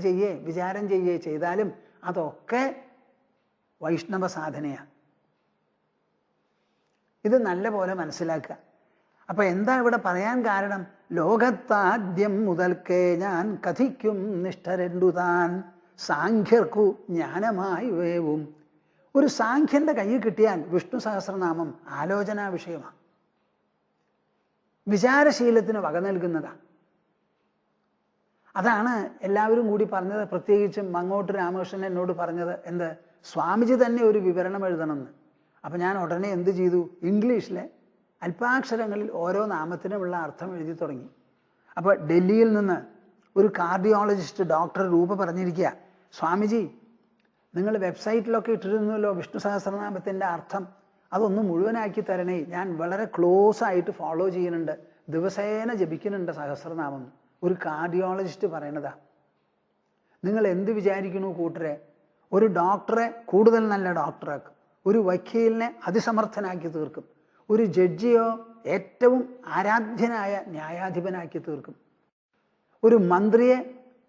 വിചാരം ചെയ്താലും അതൊക്കെ വൈഷ്ണവ സാധനയാണ്. ഇത് നല്ല പോലെ മനസ്സിലാക്കുക. അപ്പൊ എന്താ ഇവിടെ പറയാൻ കാരണം? ലോകത്താദ്യം മുതൽക്കേ ഞാൻ കഥിക്കും നിഷ്ഠരണ്ടു താൻ സാഖ്യർക്കു ജ്ഞാനമായി വേവും. ഒരു സാഖ്യന്റെ കയ്യിൽ കിട്ടിയാൽ വിഷ്ണു സഹസ്രനാമം ആലോചനാ വിഷയമാണ്, വിചാരശീലത്തിന് വക നൽകുന്നതാണ്. അതാണ് എല്ലാവരും കൂടി പറഞ്ഞത്. പ്രത്യേകിച്ചും മങ്ങോട്ട് രാമകൃഷ്ണൻ എന്നോട് പറഞ്ഞത് എന്ത്, സ്വാമിജി തന്നെ ഒരു വിവരണം എഴുതണമെന്ന്. അപ്പം ഞാൻ ഉടനെ എന്ത് ചെയ്തു, ഇംഗ്ലീഷിലെ അല്പാക്ഷരങ്ങളിൽ ഓരോ നാമത്തിനുമുള്ള അർത്ഥം എഴുതി തുടങ്ങി. അപ്പോൾ ഡൽഹിയിൽ നിന്ന് ഒരു കാർഡിയോളജിസ്റ്റ് ഡോക്ടർ രൂപ പറഞ്ഞിരിക്കുക, സ്വാമിജി നിങ്ങൾ വെബ്സൈറ്റിലൊക്കെ ഇട്ടിരുന്നല്ലോ വിഷ്ണു സഹസ്രനാമത്തിൻ്റെ അർത്ഥം, അതൊന്ന് മുഴുവനാക്കി തരണേ. ഞാൻ വളരെ ക്ലോസ് ആയിട്ട് ഫോളോ ചെയ്യുന്നുണ്ട്, ദിവസേന ജപിക്കുന്നുണ്ട് സഹസ്രനാമം. ഒരു കാർഡിയോളജിസ്റ്റ് പറയണതാ. നിങ്ങൾ എന്ത് വിചാരിക്കണു കൂട്ടരെ? ഒരു ഡോക്ടറെ കൂടുതൽ നല്ല ഡോക്ടറാക്കും, ഒരു വക്കീലിനെ അതിസമർത്ഥനാക്കി തീർക്കും, ഒരു ജഡ്ജിയോ ഏറ്റവും ആരാധ്യനായ ന്യായാധിപനാക്കി തീർക്കും, ഒരു മന്ത്രിയെ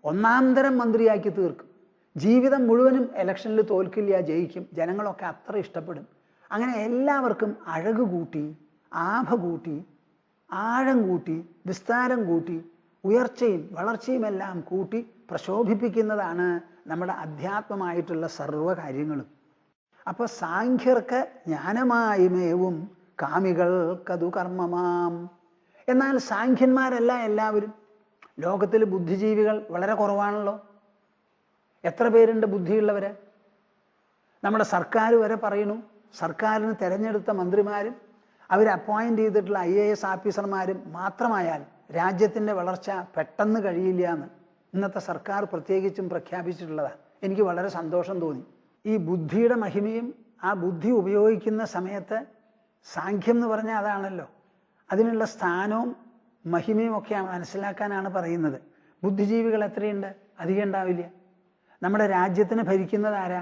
ഒന്നാം തരം മന്ത്രിയാക്കി തീർക്കും. ജീവിതം മുഴുവനും ഇലക്ഷനിൽ തോൽക്കില്ല, ജയിക്കും, ജനങ്ങളൊക്കെ അത്ര ഇഷ്ടപ്പെടും. അങ്ങനെ എല്ലാവർക്കും അഴക് കൂട്ടി, ആഭ കൂട്ടി, ആഴം കൂട്ടി, വിസ്താരം കൂട്ടി, ഉയർച്ചയും വളർച്ചയും എല്ലാം കൂട്ടി പ്രശോഭിപ്പിക്കുന്നതാണ് നമ്മുടെ അധ്യാത്മമായിട്ടുള്ള സർവ്വകാര്യങ്ങളും. അപ്പൊ സാഖ്യർക്ക് ജ്ഞാനമായുമേവും കാമികൾക്കതു കർമ്മമാം. എന്നാൽ സാഖ്യന്മാരല്ല എല്ലാവരും. ലോകത്തിൽ ബുദ്ധിജീവികൾ വളരെ കുറവാണല്ലോ. എത്ര പേരുണ്ട് ബുദ്ധിയുള്ളവര്? നമ്മുടെ സർക്കാർ വരെ പറയുന്നു, സർക്കാരിന് തിരഞ്ഞെടുത്ത മന്ത്രിമാരും അവർ അപ്പോയിന്റ് ചെയ്തിട്ടുള്ള IAS ഓഫീസർമാരും മാത്രമായാൽ രാജ്യത്തിൻ്റെ വളർച്ച പെട്ടെന്ന് കഴിയില്ല എന്ന് ഇന്നത്തെ സർക്കാർ പ്രത്യേകിച്ചും പ്രഖ്യാപിച്ചിട്ടുള്ളതാണ്. എനിക്ക് വളരെ സന്തോഷം തോന്നി. ഈ ബുദ്ധിയുടെ മഹിമയും ആ ബുദ്ധി ഉപയോഗിക്കുന്ന സമയത്ത് സാഖ്യം എന്ന് പറഞ്ഞാൽ അതാണല്ലോ, അതിനുള്ള സ്ഥാനവും മഹിമയും ഒക്കെ മനസ്സിലാക്കാനാണ് പറയുന്നത്. ബുദ്ധിജീവികൾ എത്രയുണ്ട്? അധികം ഉണ്ടാവില്ല. നമ്മുടെ രാജ്യത്തിന് ഭരിക്കുന്നത് ആരാ?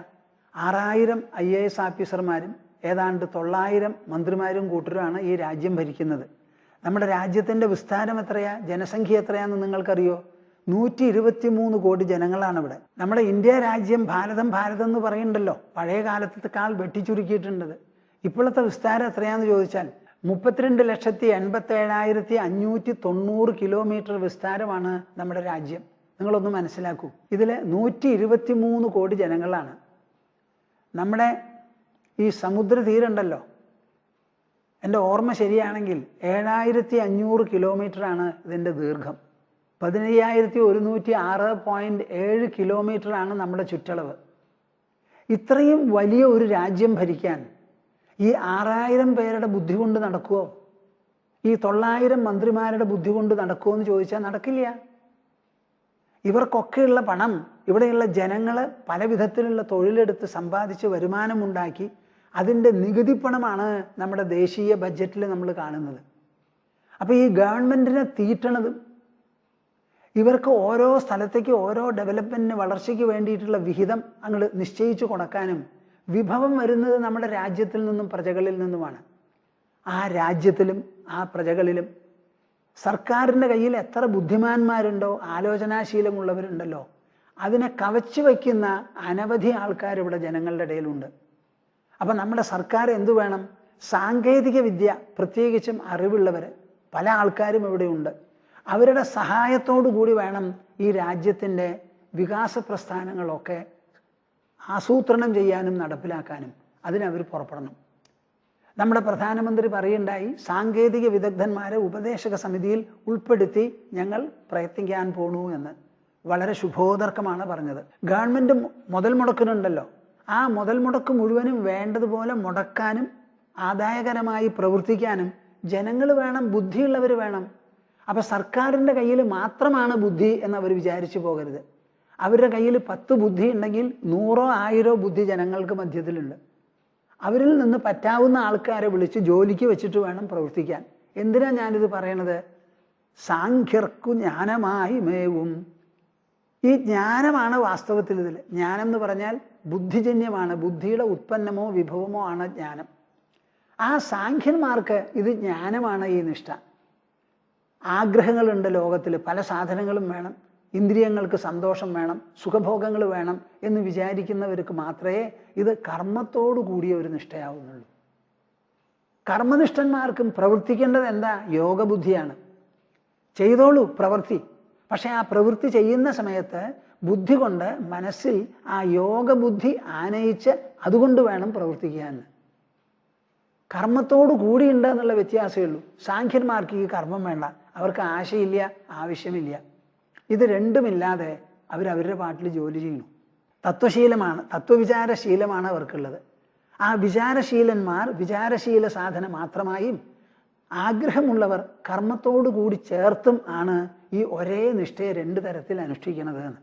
6000 IAS ഓഫീസർമാരും ഏതാണ്ട് 900 മന്ത്രിമാരും കൂട്ടരുമാണ് ഈ രാജ്യം ഭരിക്കുന്നത്. നമ്മുടെ രാജ്യത്തിൻ്റെ വിസ്താരം എത്രയാ, ജനസംഖ്യ എത്രയാണെന്ന് നിങ്ങൾക്കറിയോ? 123 കോടി ജനങ്ങളാണ് ഇവിടെ. നമ്മുടെ ഇന്ത്യ രാജ്യം ഭാരതം എന്ന് പറയുന്നുണ്ടല്ലോ, പഴയ കാലത്തേക്കാൾ വെട്ടിച്ചുരുക്കിയിട്ടുണ്ടത്. ഇപ്പോഴത്തെ വിസ്താരം എത്രയാണെന്ന് ചോദിച്ചാൽ 32,87,590 കിലോമീറ്റർ വിസ്താരമാണ് നമ്മുടെ രാജ്യം. നിങ്ങളൊന്ന് മനസ്സിലാക്കൂ. ഇതിൽ 123 കോടി ജനങ്ങളാണ്. നമ്മുടെ ഈ സമുദ്രതീരുണ്ടല്ലോ, എൻ്റെ ഓർമ്മ ശരിയാണെങ്കിൽ 7500 കിലോമീറ്ററാണ് ഇതിൻ്റെ ദീർഘം. 15,106.7 കിലോമീറ്ററാണ് നമ്മുടെ ചുറ്റളവ്. ഇത്രയും വലിയ ഒരു രാജ്യം ഭരിക്കാൻ ഈ 6000 പേരുടെ ബുദ്ധി കൊണ്ട് നടക്കുമോ? ഈ 900 മന്ത്രിമാരുടെ ബുദ്ധി കൊണ്ട് നടക്കുമോ എന്ന് ചോദിച്ചാൽ നടക്കില്ല. ഇവർക്കൊക്കെയുള്ള പണം ഇവിടെയുള്ള ജനങ്ങൾ പല വിധത്തിലുള്ള തൊഴിലെടുത്ത് സമ്പാദിച്ച് വരുമാനമുണ്ടാക്കി അതിൻ്റെ നികുതി പണമാണ് നമ്മുടെ ദേശീയ ബഡ്ജറ്റിൽ നമ്മൾ കാണുന്നത്. അപ്പോൾ ഈ ഗവൺമെൻറ്റിനെ തീറ്റണതും ഇവർക്ക് ഓരോ സ്ഥലത്തേക്ക് ഓരോ ഡെവലപ്മെൻറ്റിന് വളർച്ചയ്ക്ക് വേണ്ടിയിട്ടുള്ള വിഹിതം അങ്ങ് നിശ്ചയിച്ചു കൊടുക്കാനും വിഭവം വരുന്നത് നമ്മുടെ രാജ്യത്തിൽ നിന്നും പ്രജകളിൽ നിന്നുമാണ്. ആ രാജ്യത്തിലും ആ പ്രജകളിലും സർക്കാരിൻ്റെ കയ്യിൽ എത്ര ബുദ്ധിമാന്മാരുണ്ടോ, ആലോചനാശീലമുള്ളവരുണ്ടല്ലോ, അതിനെ കവച്ചു വയ്ക്കുന്ന അനവധി ആൾക്കാർ ഇവിടെ ജനങ്ങളുടെ ഇടയിലുണ്ട്. അപ്പം നമ്മുടെ സർക്കാർ എന്തു വേണം? സാങ്കേതിക വിദ്യ, പ്രത്യേകിച്ചും അറിവുള്ളവർ പല ആൾക്കാരും ഇവിടെയുണ്ട്. അവരുടെ സഹായത്തോടു കൂടി വേണം ഈ രാജ്യത്തിൻ്റെ വികാസ പ്രസ്ഥാനങ്ങളൊക്കെ ആസൂത്രണം ചെയ്യാനും നടപ്പിലാക്കാനും. അതിനവർ പുറപ്പെടണം. നമ്മുടെ പ്രധാനമന്ത്രി പറയുണ്ടായി, സാങ്കേതിക വിദഗ്ധന്മാരെ ഉപദേശക സമിതിയിൽ ഉൾപ്പെടുത്തി ഞങ്ങൾ പ്രയത്നിക്കാൻ പോണു എന്ന്. വളരെ ശുഭോദർക്കമാണ് പറഞ്ഞത്. ഗവൺമെൻറ് മുതൽ മുടക്കുന്നുണ്ടല്ലോ, ആ മുതൽ മുടക്ക് മുഴുവനും വേണ്ടതുപോലെ മുടക്കാനും ആദായകരമായി പ്രവർത്തിക്കാനും ജനങ്ങൾ വേണം, ബുദ്ധിയുള്ളവർ വേണം. അപ്പം സർക്കാരിൻ്റെ കയ്യിൽ മാത്രമാണ് ബുദ്ധി എന്നവർ വിചാരിച്ചു പോകരുത്. അവരുടെ കയ്യിൽ 10 ബുദ്ധി ഉണ്ടെങ്കിൽ 100 1000 ബുദ്ധി ജനങ്ങൾക്ക് മധ്യത്തിലുണ്ട്. അവരിൽ നിന്ന് പറ്റാവുന്ന ആൾക്കാരെ വിളിച്ച് ജോലിക്ക് വെച്ചിട്ട് വേണം പ്രവർത്തിക്കാൻ. എന്തിനാ ഞാനിത് പറയണത്? സാഖ്യർക്കു ജ്ഞാനമായി മേവും. ഈ ജ്ഞാനമാണ് വാസ്തവത്തിൽ ഇതിൽ. ജ്ഞാനം എന്ന് പറഞ്ഞാൽ ബുദ്ധിജന്യമാണ്, ബുദ്ധിയുടെ ഉത്പന്നമോ വിഭവമോ ആണ് ജ്ഞാനം. ആ സാഖ്യന്മാർക്ക് ഇത് ജ്ഞാനമാണ് ഈ നിഷ്ഠ. ആഗ്രഹങ്ങളുണ്ട് ലോകത്തിൽ, പല സാധനങ്ങളും വേണം, ഇന്ദ്രിയങ്ങൾക്ക് സന്തോഷം വേണം, സുഖഭോഗങ്ങൾ വേണം എന്ന് വിചാരിക്കുന്നവർക്ക് മാത്രമേ ഇത് കർമ്മത്തോടു കൂടിയ ഒരു നിഷ്ഠയാവുന്നുള്ളൂ. കർമ്മനിഷ്ഠന്മാർക്കും പ്രവർത്തിക്കേണ്ടത് എന്താ? യോഗബുദ്ധിയാണ്. ചെയ്തോളൂ പ്രവൃത്തി. പക്ഷെ ആ പ്രവൃത്തി ചെയ്യുന്ന സമയത്ത് ബുദ്ധി കൊണ്ട് മനസ്സിൽ ആ യോഗബുദ്ധി ആനയിച്ച് അതുകൊണ്ട് വേണം പ്രവർത്തിക്കാൻ. കർമ്മത്തോടു കൂടിയുണ്ട് എന്നുള്ള വ്യത്യാസമേ ഉള്ളൂ. സാഖ്യന്മാർക്ക് ഈ കർമ്മം വേണ്ട, അവർക്ക് ആശയില്ല, ആവശ്യമില്ല. ഇത് രണ്ടുമില്ലാതെ അവരവരുടെ പാട്ടിൽ ജോലി ചെയ്യുന്നു. തത്വശീലമാണ്, തത്വവിചാരശീലമാണ് അവർക്കുള്ളത്. ആ വിചാരശീലന്മാർ വിചാരശീല സാധന മാത്രമായും ആഗ്രഹമുള്ളവർ കർമ്മത്തോടു കൂടി ചേർത്തും ആണ് ഈ ഒരേ നിഷ്ഠയെ 2 തരത്തിൽ അനുഷ്ഠിക്കുന്നത് എന്ന്.